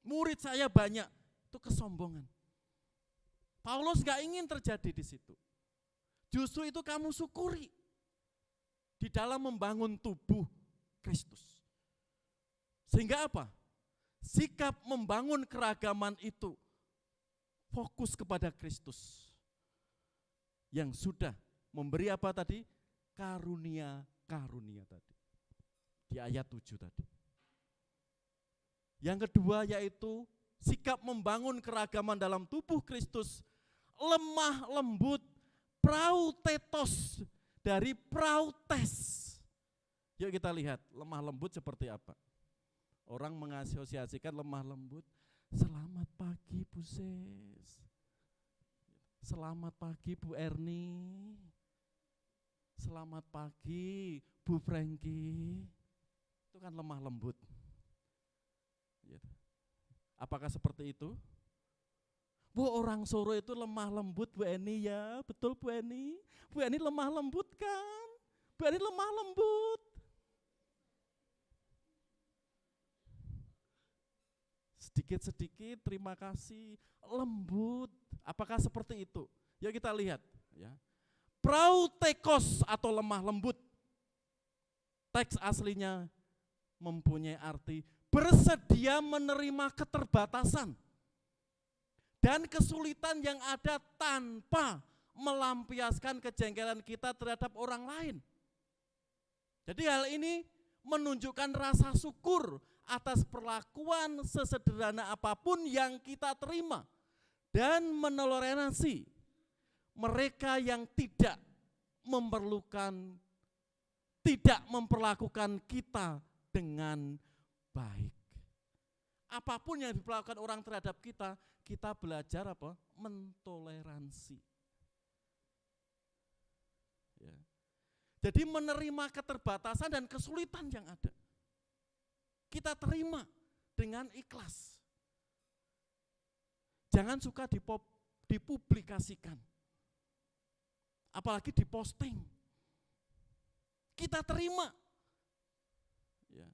Murid saya banyak. Itu kesombongan. Paulus gak ingin terjadi di situ. Justru itu kamu syukuri. Di dalam membangun tubuh Kristus. Sehingga apa? Sikap membangun keragaman itu fokus kepada Kristus. Yang sudah memberi apa tadi? Karunia-karunia tadi. Di ayat 7 tadi. Yang kedua yaitu sikap membangun keragaman dalam tubuh Kristus. Lemah lembut, prautetos, dari prautes. Yuk kita lihat lemah lembut seperti apa. Orang mengasosiasikan lemah lembut, selamat pagi Bu Ses. Selamat pagi Bu Erni. Selamat pagi Bu Franky. Itu kan lemah lembut. Gitu. Apakah seperti itu? Bu, orang Soro itu lemah lembut Bu Eni ya, betul Bu Eni? Bu Eni lemah lembut kan? Bu Eni lemah lembut. Sedikit-sedikit terima kasih, lembut. Apakah seperti itu? Ya kita lihat ya. Prautekos atau lemah lembut. Teks aslinya mempunyai arti bersedia menerima keterbatasan dan kesulitan yang ada tanpa melampiaskan kejengkelan kita terhadap orang lain. Jadi hal ini menunjukkan rasa syukur atas perlakuan sesederhana apapun yang kita terima dan menoleransi mereka yang tidak memerlukan, tidak memperlakukan kita dengan baik. Apapun yang diperlakukan orang terhadap kita, kita belajar apa? Mentoleransi. Ya. Jadi menerima keterbatasan dan kesulitan yang ada. Kita terima dengan ikhlas. Jangan suka dipublikasikan. Apalagi diposting. Kita terima. Ya.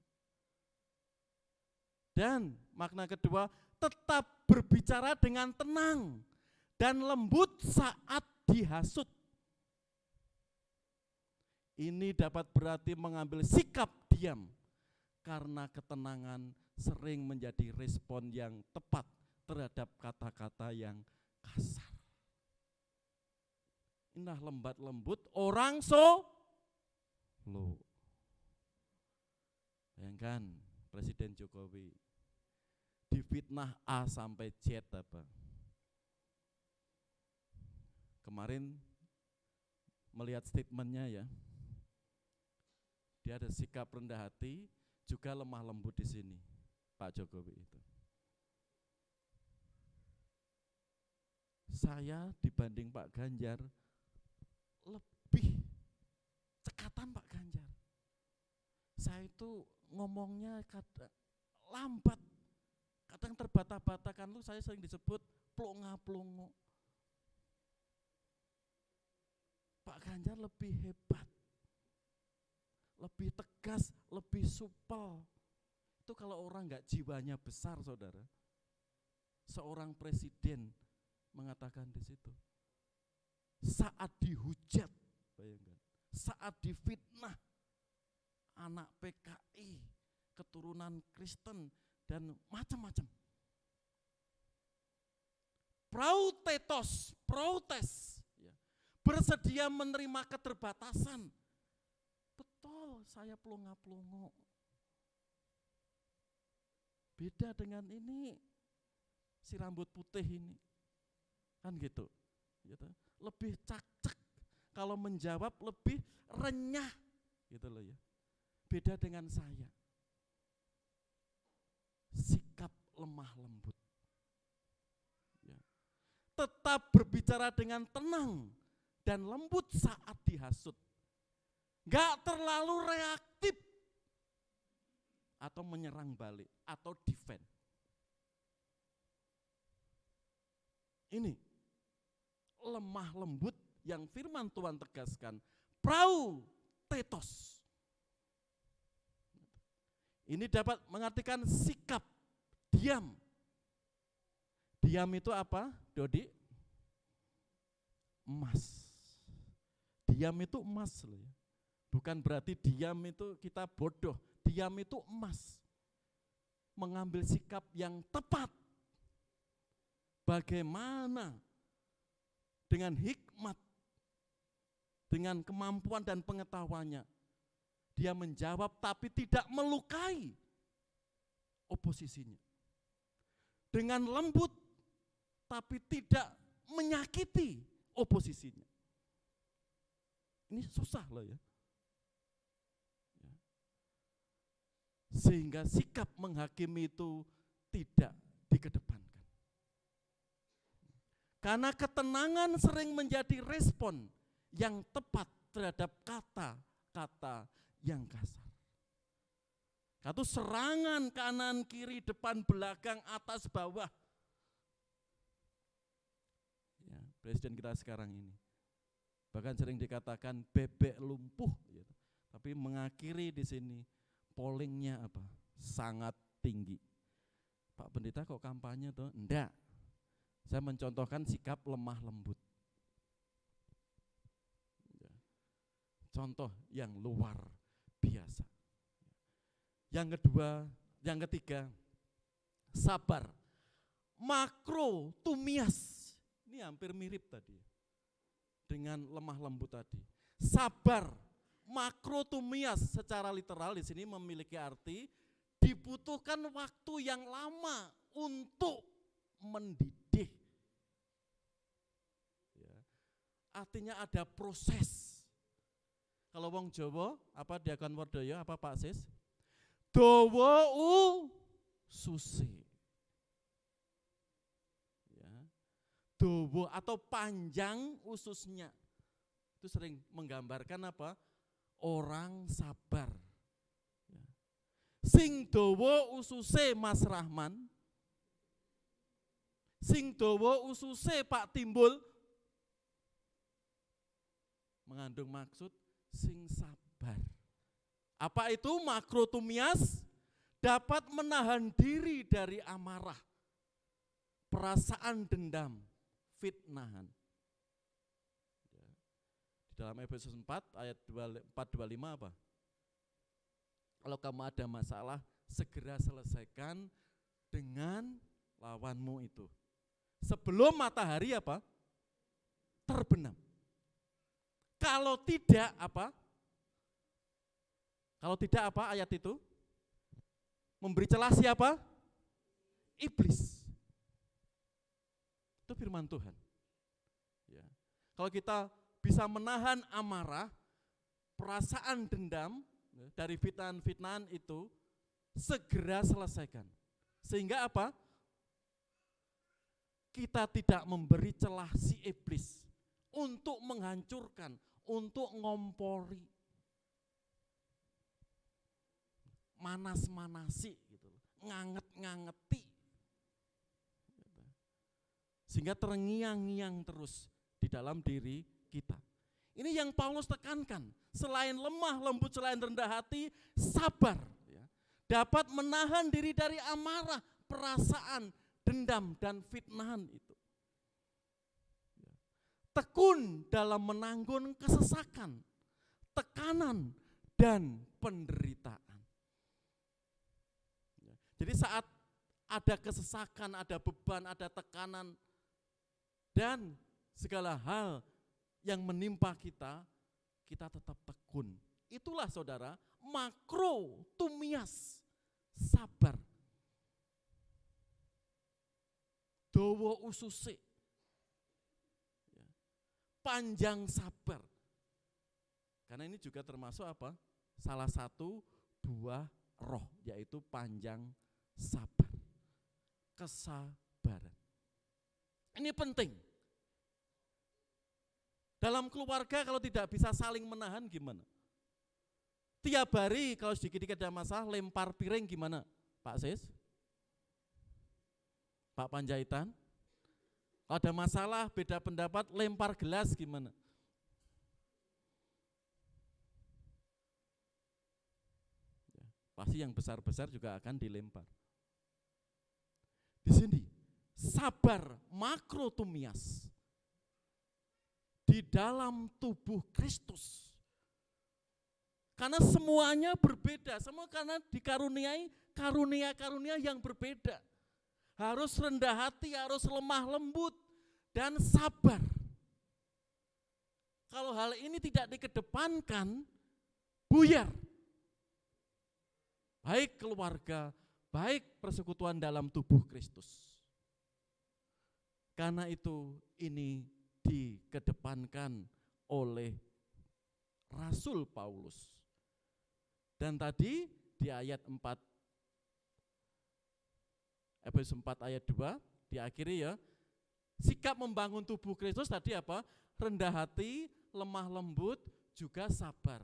Dan makna kedua, tetap berbicara dengan tenang dan lembut saat dihasut. Ini dapat berarti mengambil sikap diam, karena ketenangan sering menjadi respon yang tepat terhadap kata-kata yang kasar. Indah lembat lembut orang Solo. Bayangkan Presiden Jokowi difitnah A sampai Z apa. Kemarin melihat statementnya ya, dia ada sikap rendah hati, juga lemah lembut di sini, Pak Jokowi itu. Saya dibanding Pak Ganjar lebih cekatan Pak Ganjar. Saya itu ngomongnya kadang lambat, kadang terbata-bata, kan lu saya sering disebut plonga-plongo. Pak Ganjar lebih hebat, lebih tegas, lebih supel. Itu kalau orang enggak jiwanya besar, saudara. Seorang presiden mengatakan di situ. Saat dihujat, bayangkan, saat difitnah anak PKI, keturunan Kristen dan macam-macam. Protes, ya, bersedia menerima keterbatasan. Betul, saya plonga-plongo. Beda dengan ini, si rambut putih ini, kan gitu. Lebih cak-cak, kalau menjawab lebih renyah, gitu loh ya. Beda dengan saya, sikap lemah lembut. Ya. Tetap berbicara dengan tenang dan lembut saat dihasut. Gak terlalu reaktif atau menyerang balik atau defend. Ini lemah lembut yang firman Tuhan tegaskan, prautetos. Ini dapat mengartikan sikap diam. Diam itu apa, Dodi? Emas. Diam itu emas loh ya. Bukan berarti diam itu kita bodoh. Diam itu emas. Mengambil sikap yang tepat. Bagaimana dengan hikmat, dengan kemampuan dan pengetahuannya, dia menjawab tapi tidak melukai oposisinya. Dengan lembut tapi tidak menyakiti oposisinya. Ini susah loh ya. Sehingga sikap menghakimi itu tidak dikedepankan. Karena ketenangan sering menjadi respon yang tepat terhadap kata-kata yang kasar. Itu serangan kanan, kiri, depan, belakang, atas, bawah. Ya, presiden kita sekarang ini. Bahkan sering dikatakan bebek lumpuh, gitu. Tapi mengakhiri di sini pollingnya apa? Sangat tinggi. Pak Pendeta kok kampanye tuh? Enggak. Saya mencontohkan sikap lemah lembut. Contoh yang luar biasa. Yang kedua, yang ketiga, sabar. Makrotumias. Ini hampir mirip tadi dengan lemah lembut tadi. Sabar, makrotumias secara literal di sini memiliki arti dibutuhkan waktu yang lama untuk mendidik. Ya. Artinya ada proses. Kalau wong Jawa, apa Diakon Wardoyo, apa Pak Sis? Dawa ususe. Ya. Dawa atau panjang ususnya. Itu sering menggambarkan apa? Orang sabar. Ya. Sing dawa ususe Mas Rahman. Sing dawa ususe Pak Timbul. Mengandung maksud sing sabar. Apa itu makrotumias? Dapat menahan diri dari amarah, perasaan dendam, fitnahan. Di dalam Efesus 4 ayat 4-25 apa? Kalau kamu ada masalah, segera selesaikan dengan lawanmu itu. Sebelum matahari apa? Terbenam. Kalau tidak apa? Kalau tidak apa ayat itu? Memberi celah siapa? Iblis. Itu firman Tuhan. Ya. Kalau kita bisa menahan amarah, perasaan dendam dari fitnahan-fitnahan itu, segera selesaikan. Sehingga apa? Kita tidak memberi celah si iblis untuk menghancurkan, untuk ngompori. Manas-manasi gitu, nganget-ngangeti. Sehingga terngiang-ngiang terus di dalam diri kita. Ini yang Paulus tekankan, selain lemah lembut, selain rendah hati, sabar. Ya. Dapat menahan diri dari amarah, perasaan, dendam, dan fitnahan itu. Ya. Tekun dalam menanggung kesesakan, tekanan, dan penderitaan. Ya. Jadi saat ada kesesakan, ada beban, ada tekanan, dan segala hal yang menimpa kita, kita tetap tekun. Itulah saudara, makrotumias, sabar. Dawa ususe, panjang sabar. Karena ini juga termasuk apa? Salah satu buah roh, yaitu panjang sabar. Kesabaran. Ini penting. Dalam keluarga kalau tidak bisa saling menahan gimana? Tiap hari kalau sedikit-sedikit ada masalah lempar piring gimana? Pak Sis? Pak Panjaitan? Kalau ada masalah beda pendapat lempar gelas gimana? Ya, pasti yang besar-besar juga akan dilempar. Di sini sabar makrotumias di dalam tubuh Kristus. Karena semuanya berbeda, semua karena dikaruniai karunia-karunia yang berbeda. Harus rendah hati, harus lemah lembut, dan sabar. Kalau hal ini tidak dikedepankan, buyar. Baik keluarga, baik persekutuan dalam tubuh Kristus. Karena itu ini dikedepankan oleh Rasul Paulus. Dan tadi di ayat 4, Efesus 4 ayat 2, diakhiri ya, sikap membangun tubuh Kristus tadi apa? Rendah hati, lemah lembut, juga sabar.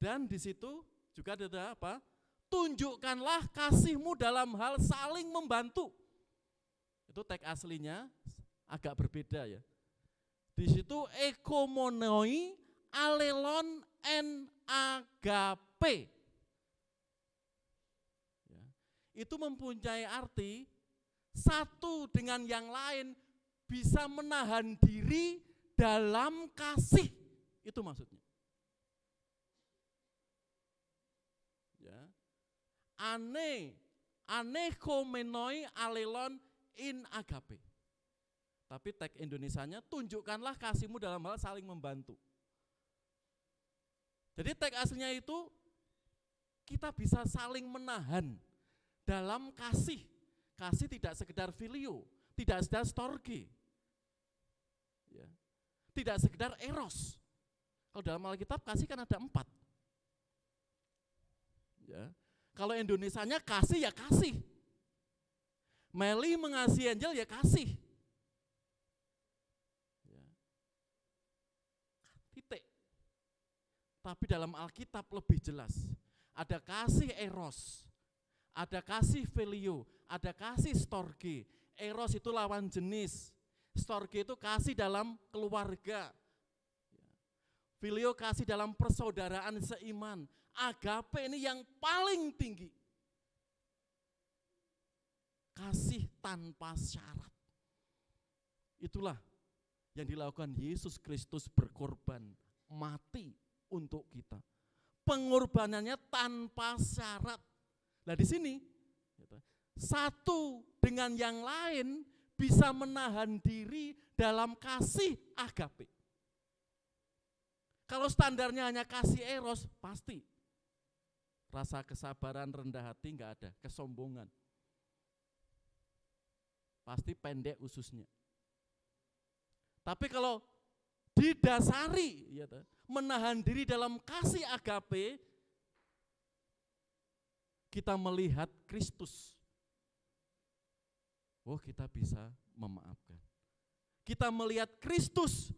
Dan di situ juga ada apa? Tunjukkanlah kasihmu dalam hal saling membantu. Itu teks aslinya agak berbeda ya. Di situ ekomonoi, alelon, en agape. Ya. Itu mempunyai arti satu dengan yang lain bisa menahan diri dalam kasih. Itu maksudnya. Ya. Anekomenoi alelon in agape. Tapi teks Indonesianya tunjukkanlah kasihmu dalam hal saling membantu. Jadi teks aslinya itu kita bisa saling menahan dalam kasih. Kasih tidak sekedar filio, tidak sekedar storge. Ya. Tidak sekedar eros. Kalau dalam Alkitab kasih kan ada 4. Ya. Kalau Indonesianya kasih ya kasih. Meli mengasihi Angel ya kasih. Ya. Titik. Tapi dalam Alkitab lebih jelas. Ada kasih eros, ada kasih filio, ada kasih storge. Eros itu lawan jenis. Storge itu kasih dalam keluarga. Filio kasih dalam persaudaraan seiman. Agape ini yang paling tinggi. Kasih tanpa syarat. Itulah yang dilakukan Yesus Kristus berkorban, mati untuk kita. Pengorbanannya tanpa syarat. Nah di sini, satu dengan yang lain bisa menahan diri dalam kasih agape. Kalau standarnya hanya kasih eros, pasti rasa kesabaran, rendah hati enggak ada, kesombongan. Pasti pendek ususnya. Tapi kalau didasari ya, menahan diri dalam kasih agape, kita melihat Kristus. Oh, kita bisa memaafkan. Kita melihat Kristus.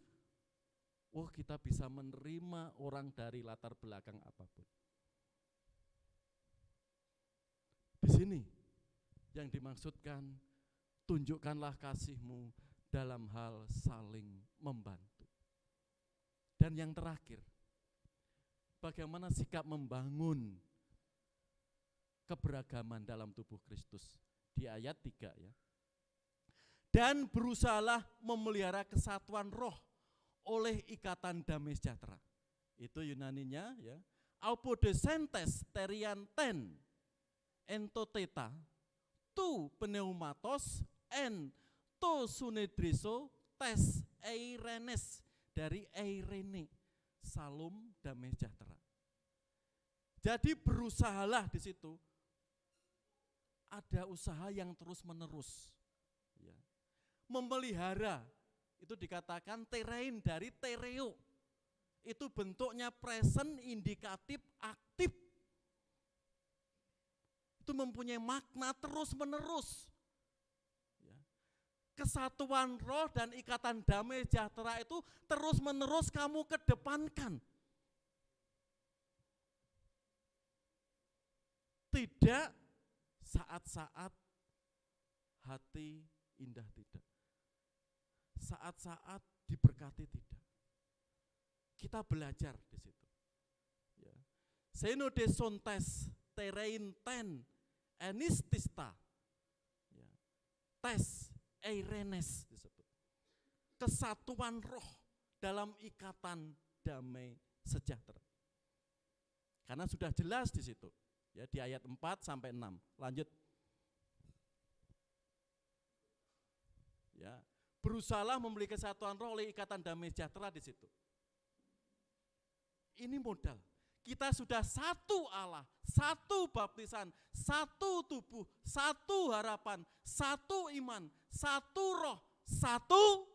Oh, kita bisa menerima orang dari latar belakang apapun. Di sini yang dimaksudkan, tunjukkanlah kasihmu dalam hal saling membantu. Dan yang terakhir, bagaimana sikap membangun keberagaman dalam tubuh Kristus. Di ayat 3 ya. Dan berusahalah memelihara kesatuan roh oleh ikatan damai sejahtera. Itu Yunaninya ya. Aupodesentes terianten entoteta tu pneumatos en to sunedriso tes eirenes, dari eirene, salum damai sejahtera. Jadi berusahalah di situ. Ada usaha yang terus menerus. Ya. Memelihara, itu dikatakan terein dari tereo. Itu bentuknya present, indikatif, aktif. Itu mempunyai makna terus menerus. Ya. Kesatuan roh dan ikatan damai sejahtera itu terus menerus kamu kedepankan. Tidak saat-saat hati indah, tidak. Saat-saat diberkati, tidak. Kita belajar di situ. Ya. Senode sontes terein ten enistista. Ya. Tes eirenes disebut. Kesatuan roh dalam ikatan damai sejahtera. Karena sudah jelas di situ. Ya, di ayat 4 sampai 6. Lanjut. Ya, berusahalah membeli kesatuan roh oleh ikatan damai sejahtera di situ. Ini modal. Kita sudah satu Allah, satu baptisan, satu tubuh, satu harapan, satu iman, satu roh, satu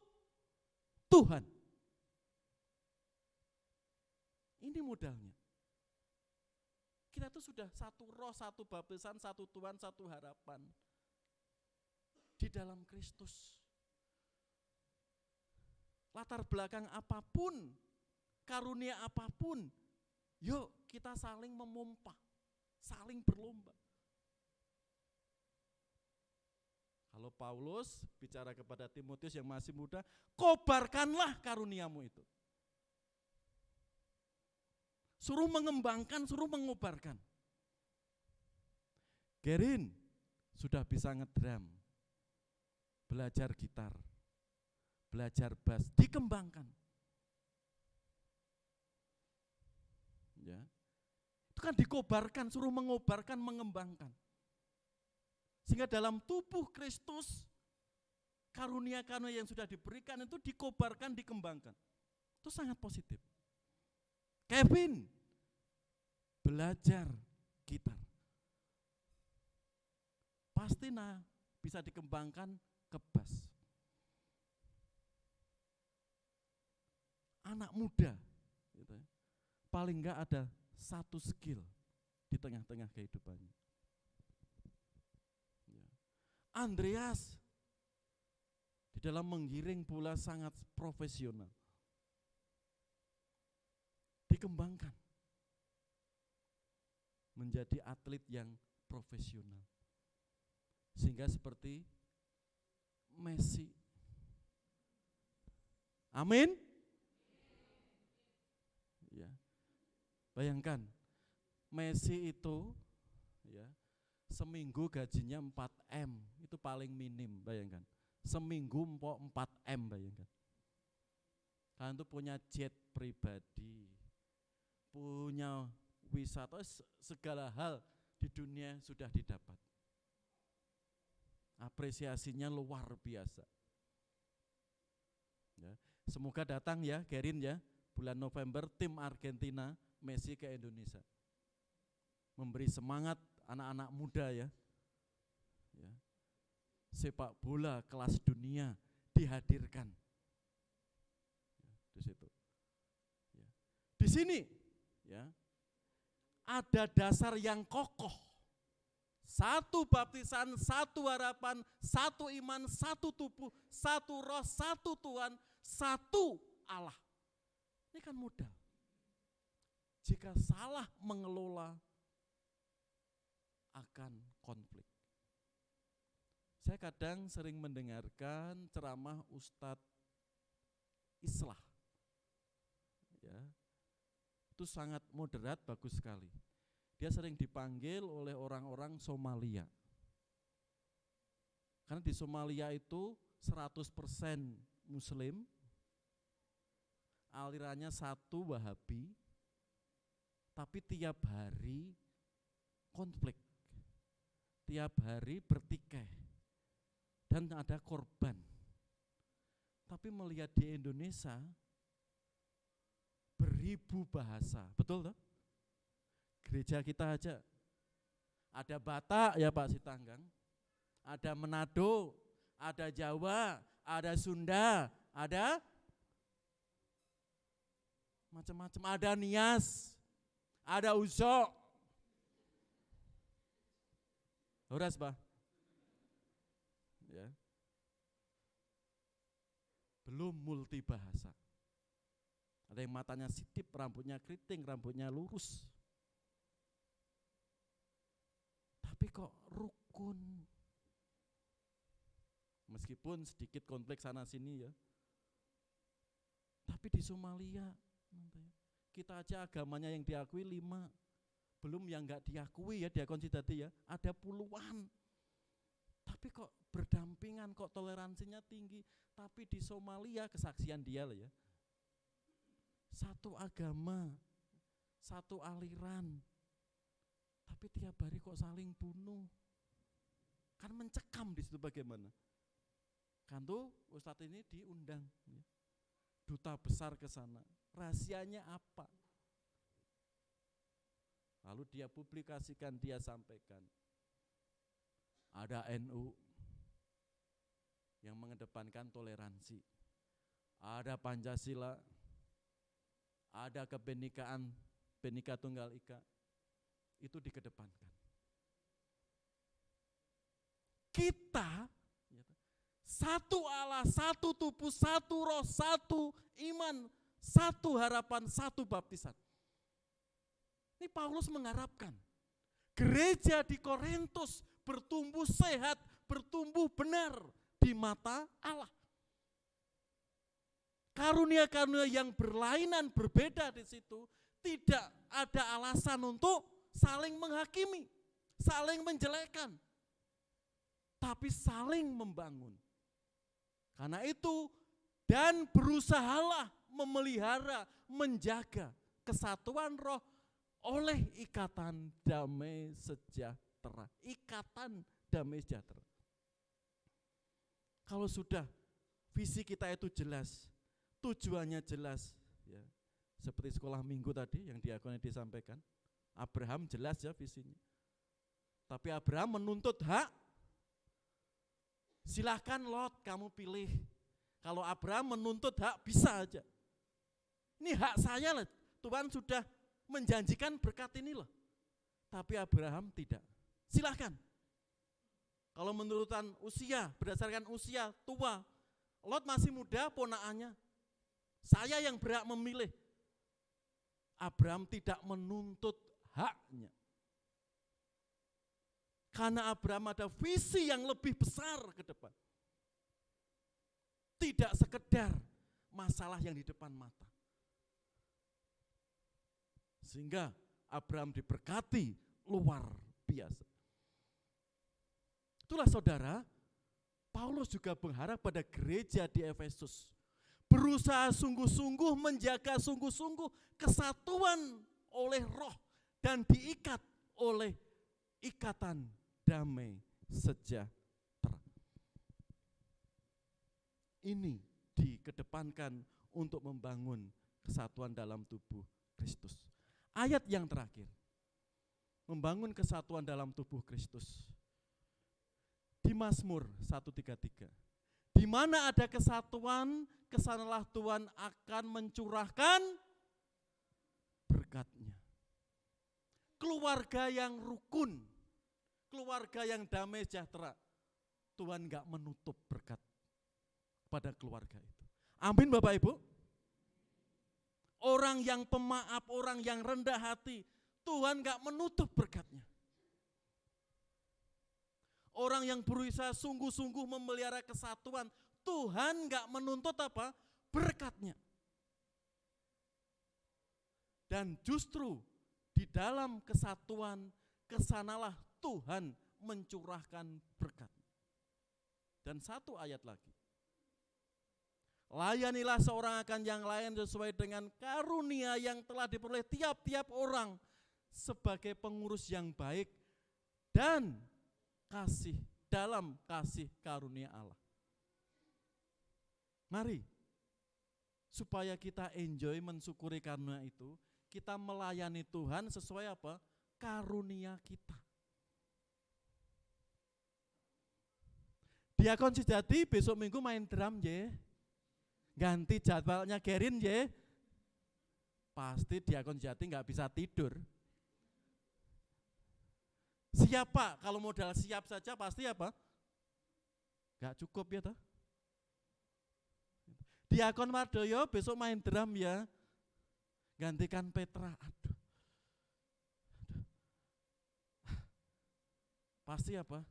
Tuhan. Ini modalnya. Kita tuh sudah satu roh, satu baptisan, satu Tuhan, satu harapan di dalam Kristus. Latar belakang apapun karunia apapun, yuk kita saling memompa, saling berlomba. Kalau Paulus bicara kepada Timotius yang masih muda, kobarkanlah karuniamu itu. Suruh mengembangkan, suruh mengobarkan. Gerin sudah bisa ngedrum, belajar gitar, belajar bass, dikembangkan. Ya. Itu kan dikobarkan, suruh mengobarkan, mengembangkan. Sehingga dalam tubuh Kristus, karunia-karunia yang sudah diberikan itu dikobarkan, dikembangkan. Itu sangat positif. Kevin, belajar gitar. Pasti bisa dikembangkan ke bass. Anak muda, gitu ya, paling enggak ada satu skill di tengah-tengah kehidupannya. Andreas di dalam menggiring bola sangat profesional. Dikembangkan menjadi atlet yang profesional. Sehingga seperti Messi. Amin. Ya. Bayangkan Messi itu ya, seminggu gajinya 4M, itu paling minim, bayangkan. Seminggu 4M, bayangkan. Kalian tuh punya jet pribadi, punya wisata, segala hal di dunia sudah didapat. Apresiasinya luar biasa. Ya, semoga datang ya, Gerin ya, bulan November tim Argentina, Messi ke Indonesia. Memberi semangat anak-anak muda ya. Ya. Sepak bola kelas dunia dihadirkan. Ya, di situ. Ya. Di sini ya, ada dasar yang kokoh. Satu baptisan, satu harapan, satu iman, satu tubuh, satu roh, satu Tuhan, satu Allah. Ini kan modal. Jika salah mengelola, akan konflik. Saya kadang sering mendengarkan ceramah Ustadz Islah. Ya, itu sangat moderat, bagus sekali. Dia sering dipanggil oleh orang-orang Somalia. Karena di Somalia itu 100% Muslim, alirannya satu Wahabi, tapi tiap hari konflik, tiap hari bertikai, dan ada korban. Tapi melihat di Indonesia, beribu bahasa, betul toh? Gereja kita aja, ada Batak ya Pak Sitanggang, ada Manado, ada Jawa, ada Sunda, ada macam-macam, ada Nias, ada Usok. Horas Pak. Ya. Belum multi bahasa. Ada yang matanya sitip, rambutnya keriting, rambutnya lurus. Tapi kok rukun. Meskipun sedikit konflik sana sini ya. Tapi di Somalia, kita aja agamanya yang diakui 5. Belum yang enggak diakui ya, diakon sidati ya, ada puluhan. Tapi kok berdampingan, kok toleransinya tinggi. Tapi di Somalia, kesaksian dia lah ya, satu agama, satu aliran, tapi tiap hari kok saling bunuh. Kan mencekam di situ bagaimana? Kan tuh Ustadz ini diundang ya, duta besar ke sana. Rahasianya apa? Lalu dia publikasikan, dia sampaikan. Ada NU yang mengedepankan toleransi. Ada Pancasila, ada kebenekaan, Bhinneka Tunggal Ika. Itu dikedepankan. Kita satu Allah, satu tubuh, satu roh, satu iman, satu harapan, satu baptisan. Ini Paulus mengharapkan gereja di Korintus bertumbuh sehat, bertumbuh benar di mata Allah. Karunia-karunia yang berlainan, berbeda di situ, tidak ada alasan untuk saling menghakimi, saling menjelekkan, tapi saling membangun. Karena itu, dan berusahalah memelihara, menjaga kesatuan roh oleh ikatan damai sejahtera. Ikatan damai sejahtera. Kalau sudah visi kita itu jelas, tujuannya jelas, ya, seperti sekolah minggu tadi yang diakonnya disampaikan, Abraham jelas ya visinya. Tapi Abraham menuntut hak, silahkan Lot kamu pilih. Kalau Abraham menuntut hak bisa aja. Ini hak saya lah, Tuhan sudah menjanjikan berkat ini loh. Tapi Abraham tidak. Silahkan. Kalau menurutan usia, berdasarkan usia tua, Lot masih muda ponakannya. Saya yang berhak memilih. Abraham tidak menuntut haknya. Karena Abraham ada visi yang lebih besar ke depan. Tidak sekedar masalah yang di depan mata. Sehingga Abraham diberkati luar biasa. Itulah saudara, Paulus juga berharap pada gereja di Efesus. Berusaha sungguh-sungguh menjaga sungguh-sungguh kesatuan oleh roh dan diikat oleh ikatan damai sejahtera. Ini dikedepankan untuk membangun kesatuan dalam tubuh Kristus. Ayat yang terakhir, membangun kesatuan dalam tubuh Kristus. Di Mazmur 133, di mana ada kesatuan, kesanalah Tuhan akan mencurahkan berkat-Nya. Keluarga yang rukun, keluarga yang damai sejahtera, Tuhan enggak menutup berkat pada keluarga itu. Amin Bapak Ibu. Orang yang pemaaf, orang yang rendah hati, Tuhan enggak menutup berkat-Nya. Orang yang berusaha sungguh-sungguh memelihara kesatuan, Tuhan enggak menuntut apa? Berkat-Nya. Dan justru di dalam kesatuan, kesanalah Tuhan mencurahkan berkat. Dan satu ayat lagi. Layanilah seorang akan yang lain sesuai dengan karunia yang telah diperoleh tiap-tiap orang sebagai pengurus yang baik dan kasih dalam kasih karunia Allah. Mari, supaya kita enjoy mensyukuri karunia itu, kita melayani Tuhan sesuai apa? Karunia kita. Diakon sejati besok minggu main drum je. Ganti jadwalnya Gerin je. Pasti diakon sejati nggak bisa tidur. Siapa? Kalau modal siap saja pasti apa? Nggak cukup ya toh. Diakon Wardoyo besok main drum ya. Gantikan Petra. Aduh. Pasti apa?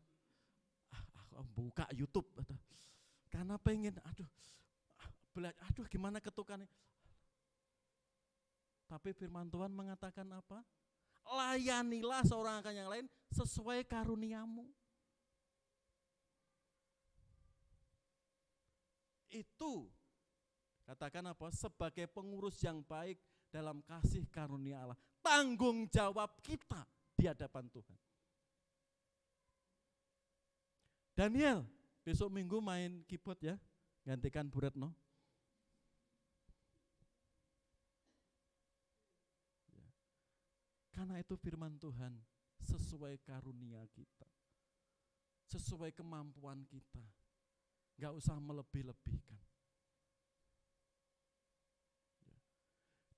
Buka YouTube. Karena pengen, aduh gimana ketukannya. Tapi firman Tuhan mengatakan apa? Layanilah seorang akan yang lain sesuai karuniamu. Itu katakan apa? Sebagai pengurus yang baik dalam kasih karunia Allah. Tanggung jawab kita di hadapan Tuhan. Daniel, besok minggu main keyboard ya, gantikan Bu Retno. Ya. Karena itu firman Tuhan sesuai karunia kita, sesuai kemampuan kita, gak usah melebih-lebihkan. Ya.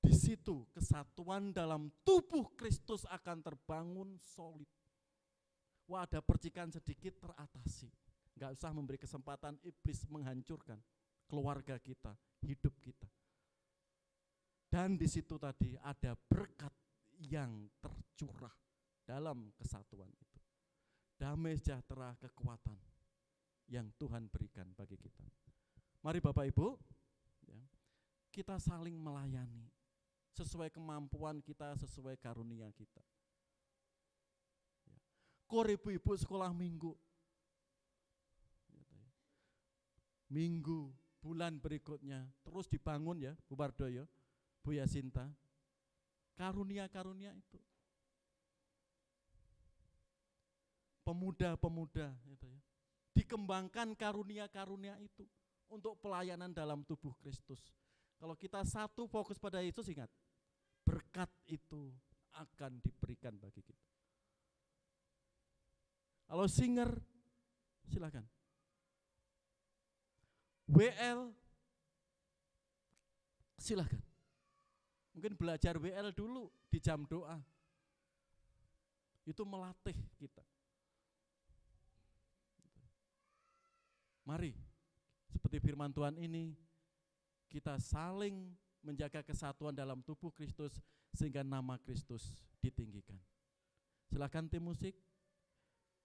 Di situ kesatuan dalam tubuh Kristus akan terbangun solid. Wah, ada percikan sedikit teratasi. Enggak usah memberi kesempatan iblis menghancurkan keluarga kita, hidup kita. Dan di situ tadi ada berkat yang tercurah dalam kesatuan itu. Damai sejahtera, kekuatan yang Tuhan berikan bagi kita. Mari Bapak Ibu, ya, kita saling melayani sesuai kemampuan kita, sesuai karunia kita. Ya. Kor ibu-ibu sekolah minggu, minggu, bulan berikutnya terus dibangun ya, Bu Wardoyo, Bu Yasinta, karunia-karunia itu. Pemuda-pemuda gitu ya. Dikembangkan karunia-karunia itu untuk pelayanan dalam tubuh Kristus. Kalau kita satu fokus pada Yesus, ingat, berkat itu akan diberikan bagi kita. Kalau singer, silakan. WL, silakan. Mungkin belajar WL dulu di jam doa. Itu melatih kita. Mari, seperti firman Tuhan ini, kita saling menjaga kesatuan dalam tubuh Kristus sehingga nama Kristus ditinggikan. Silakan tim musik,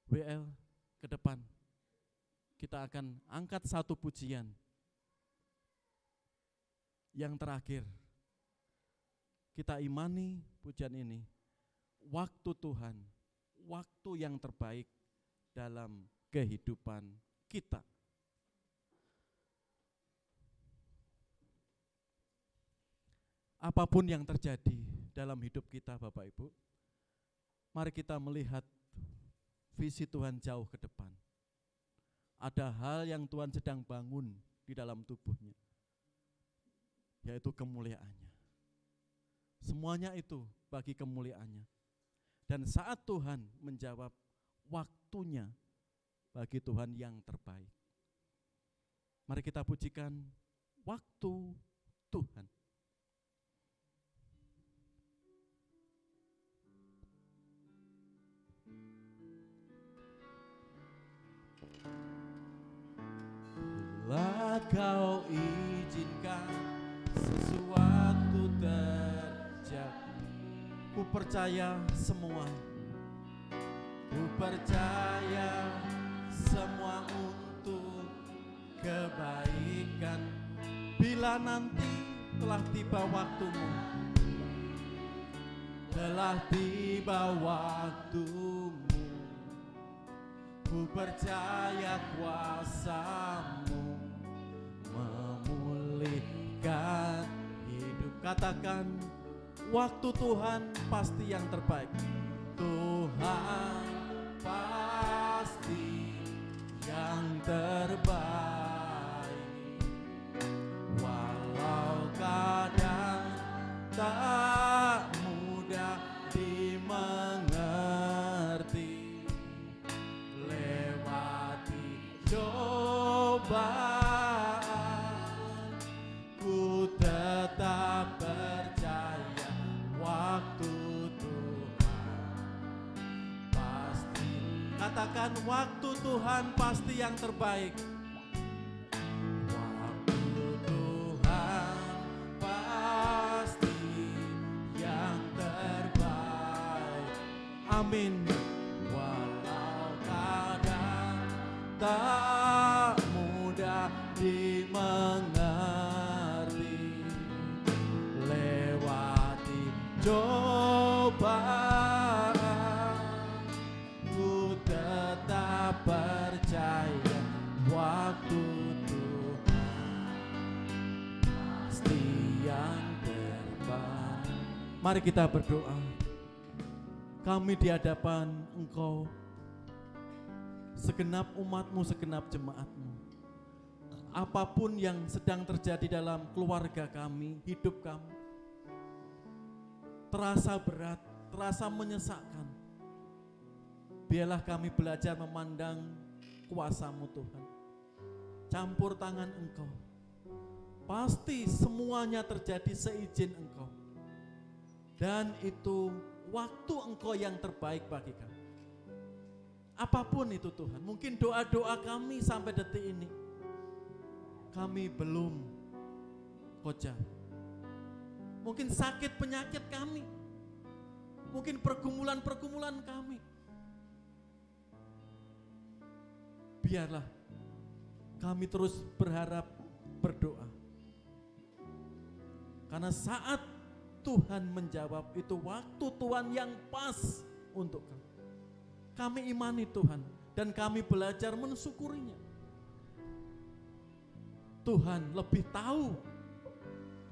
WL ke depan. Kita akan angkat satu pujian. Yang terakhir, kita imani pujian ini, waktu Tuhan, waktu yang terbaik dalam kehidupan kita. Apapun yang terjadi dalam hidup kita Bapak Ibu, mari kita melihat visi Tuhan jauh ke depan. Ada hal yang Tuhan sedang bangun di dalam tubuhnya, yaitu kemuliaannya. Semuanya itu bagi kemuliaannya. Dan saat Tuhan menjawab, waktunya bagi Tuhan yang terbaik. Mari kita pujikan waktu Tuhan. Bila kau izinkan sesuatu terjadi, ku percaya semua, ku percaya semua untuk kebaikan. Bila nanti telah tiba waktumu, telah tiba waktumu, ku percaya kuasa-Mu memulihkan hidup. Katakan, waktu Tuhan pasti yang terbaik. Tuhan pasti yang terbaik. Walau kadang tak mudah dimengerti, lewati cobaan, ku tetap percaya waktu Tuhan pasti. Katakan, waktu Tuhan pasti yang terbaik. Waktu Tuhan pasti yang terbaik. Amin. Walau kadang tak mudah dimengerti, lewati cobaan, ku tetap percaya waktu Tuhan pasti yang terbaik. Mari kita berdoa. Kami di hadapan Engkau, segenap umat-Mu, segenap jemaat-Mu. Apapun yang sedang terjadi dalam keluarga kami, hidup kami, terasa berat, terasa menyesakkan. Biarlah kami belajar memandang kuasa-Mu Tuhan. Campur tangan Engkau. Pasti semuanya terjadi seizin Engkau. Dan itu waktu Engkau yang terbaik bagi kami. Apapun itu Tuhan, mungkin doa-doa kami sampai detik ini, kami belum Kau jawab. mungkin sakit penyakit kami, mungkin pergumulan-pergumulan kami. Biarlah kami terus berharap, berdoa. Karena saat Tuhan menjawab itu waktu Tuhan yang pas untuk kami. Kami imani Tuhan dan kami belajar mensyukurinya. Tuhan lebih tahu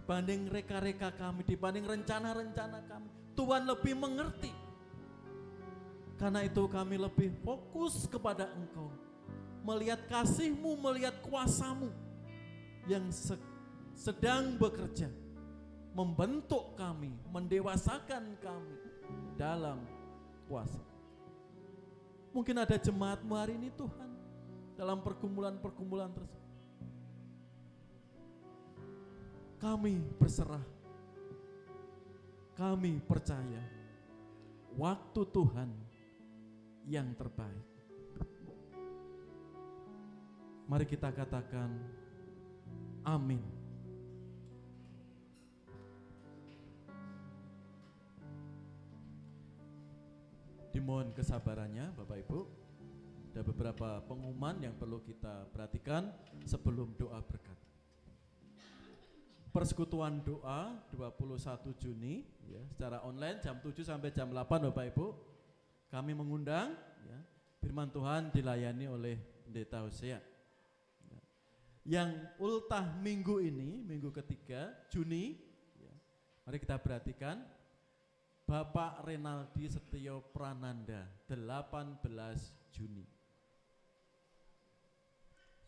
dibanding reka-reka kami, dibanding rencana-rencana kami. Tuhan lebih mengerti. Karena itu kami lebih fokus kepada Engkau. Melihat kasih-Mu, melihat kuasa-Mu yang sedang bekerja. Membentuk kami, mendewasakan kami dalam kuasa. Mungkin ada jemaat-Mu hari ini Tuhan, dalam pergumulan-pergumulan tersebut. Kami berserah, kami percaya waktu Tuhan yang terbaik. Mari kita katakan amin. Dimohon kesabarannya Bapak Ibu. Ada beberapa pengumuman yang perlu kita perhatikan sebelum doa berkat. Persekutuan doa 21 Juni ya, secara online jam 7 sampai jam 8 Bapak Ibu. Kami mengundang ya, firman Tuhan dilayani oleh Pendeta Hosea. Ya. Yang ultah minggu ini, minggu ketiga Juni ya, mari kita perhatikan Bapak Renaldi Setio Prananda 18 Juni.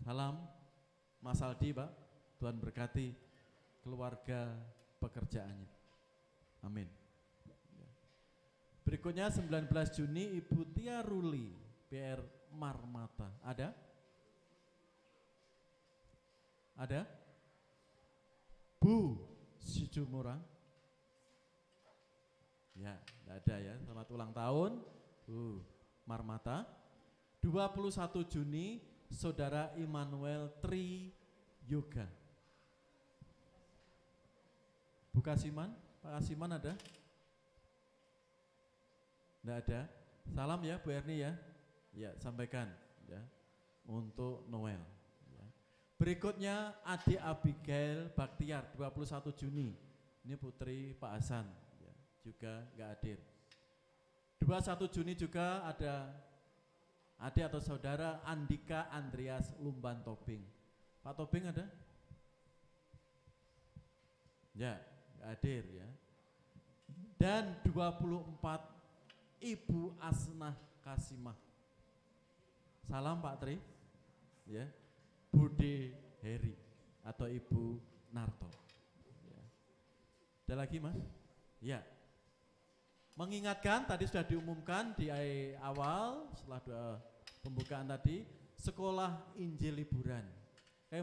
Salam Mas Aldi Pak, Tuhan berkati keluarga pekerjaannya. Amin. Berikutnya 19 Juni Ibu Tia Ruli PR Marmata. Ada? Ada? Bu Sijumurang? Ya, tidak ada ya. Selamat ulang tahun Bu Marmata. 21 Juni Saudara Immanuel Tri Yoga. Bu Kasiman, Pak Kasiman ada? Tidak ada. Salam ya Bu Erni ya. Ya, sampaikan ya untuk Noel. Ya. Berikutnya adik Abigail Baktiar 21 Juni. Ini putri Pak Hasan ya, juga nggak hadir. 21 Juni juga ada adik atau saudara Andika Andreas Lumban Tobing. Pak Tobing ada? Ya, nggak hadir ya. Dan 24 Ibu Asnah Kasimah. Salam Pak Tri. Ya. Bude Heri atau Ibu Narto. Ya. Ada lagi Mas? Ya. Mengingatkan tadi sudah diumumkan di awal setelah doa pembukaan tadi, sekolah Injil liburan.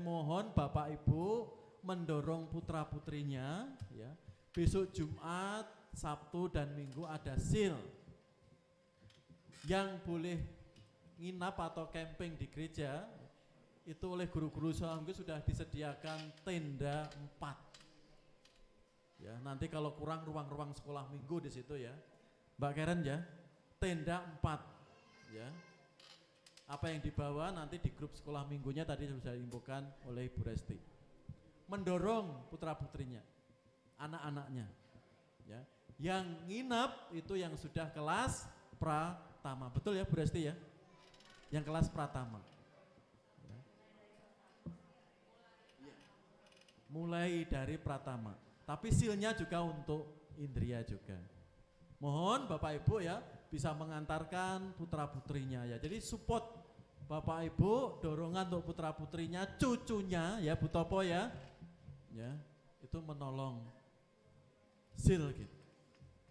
Mohon Bapak Ibu mendorong putra-putrinya ya. Besok Jumat, Sabtu dan Minggu ada SIL. Yang boleh nginap atau camping di gereja itu oleh guru-guru Soanggi sudah disediakan tenda 4. Ya, nanti kalau kurang ruang-ruang sekolah minggu di situ ya. Mbak Karen ya, tenda 4 ya. Apa yang dibawa nanti di grup sekolah minggunya tadi sudah diinfokan oleh Ibu Resti. Mendorong putra-putrinya, anak-anaknya ya. Yang nginap itu yang sudah kelas Pratama, betul ya Bu Resti ya? Yang kelas Pratama. Ya. Mulai dari Pratama, tapi silnya juga untuk Indria juga. Mohon Bapak Ibu ya bisa mengantarkan putra-putrinya ya. Jadi support Bapak Ibu, dorongan untuk putra-putrinya, cucunya ya Bu Topo ya. Ya, itu menolong sil gitu.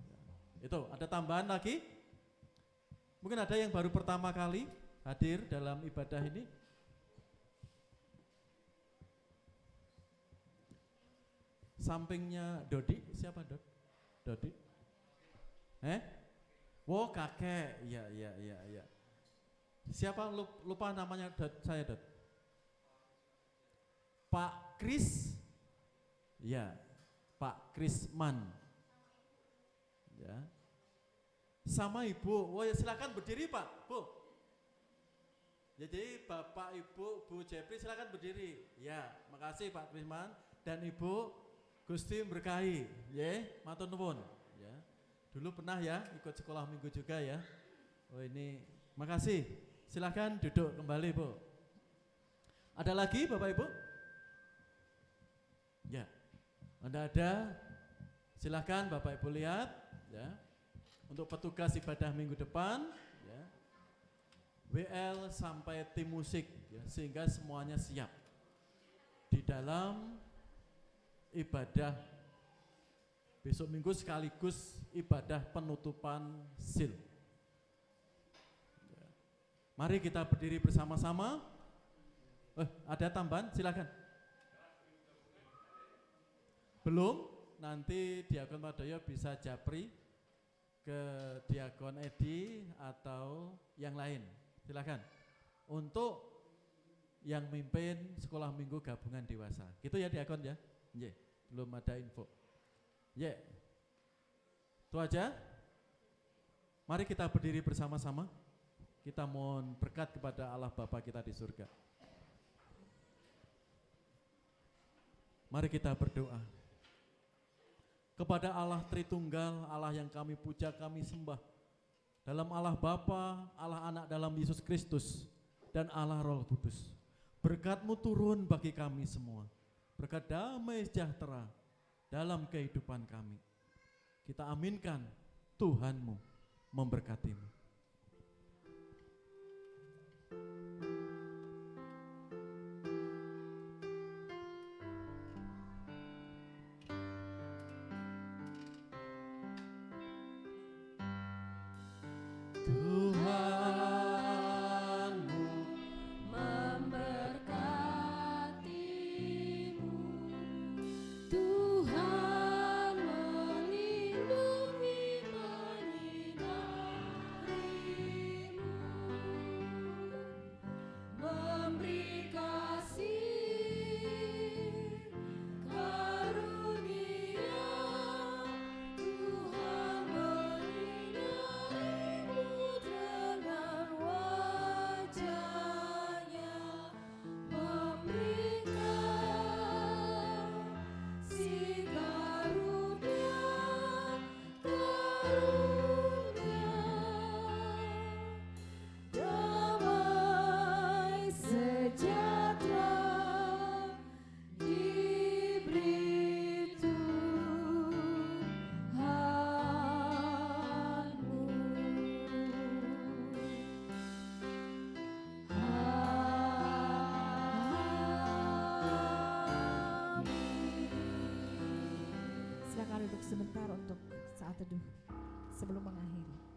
Ya. Itu ada tambahan lagi? Mungkin ada yang baru pertama kali hadir dalam ibadah ini. Sampingnya Dodi, siapa Dod? Dodi? Oh kakek, iya. Siapa lupa namanya Dod, saya Dod. Pak Kris, ya. Pak Krisman. Ya. Sama Ibu. Oh ya silakan berdiri Pak, Bu. Jadi Bapak Ibu Bu Jepri silakan berdiri. Ya, makasih Pak Krisman dan Ibu Gusti berkahi. Ya, matur nuwun. Ya. Dulu pernah ya ikut sekolah minggu juga ya. Oh ini makasih. Silakan duduk kembali Bu. Ada lagi Bapak Ibu? Ya. Ada. Silakan Bapak Ibu lihat ya. Untuk petugas ibadah minggu depan ya. WL sampai tim musik ya, sehingga semuanya siap di dalam ibadah besok minggu sekaligus ibadah penutupan sil. Ya. Mari kita berdiri bersama-sama. Ada tambahan? Silakan. Belum? Nanti Diakon Madoyo bisa japri ke Diakon Edi atau yang lain. Silakan. Untuk yang mimpin sekolah minggu gabungan dewasa. Gitu ya Diakon ya? Ye, belum ada info. Ye. Itu aja. Mari kita berdiri bersama-sama. Kita mohon berkat kepada Allah Bapa kita di surga. Mari kita berdoa. Kepada Allah Tritunggal, Allah yang kami puja, kami sembah. Dalam Allah Bapa, Allah Anak dalam Yesus Kristus, dan Allah Roh Kudus. Berkat-Mu turun bagi kami semua. Berkat damai sejahtera dalam kehidupan kami. Kita aminkan, Tuhan-Mu memberkati-Mu. Tuhanmu memberkatimu, Tuhan melindungi menyinarimu, memberi kasih karunia, Tuhan menyinarimu dengan wajah-Nya, memberikan si karunia, damai sejahtera diberi Silakan duduk sebentar untuk saat teduh sebelum mengakhiri.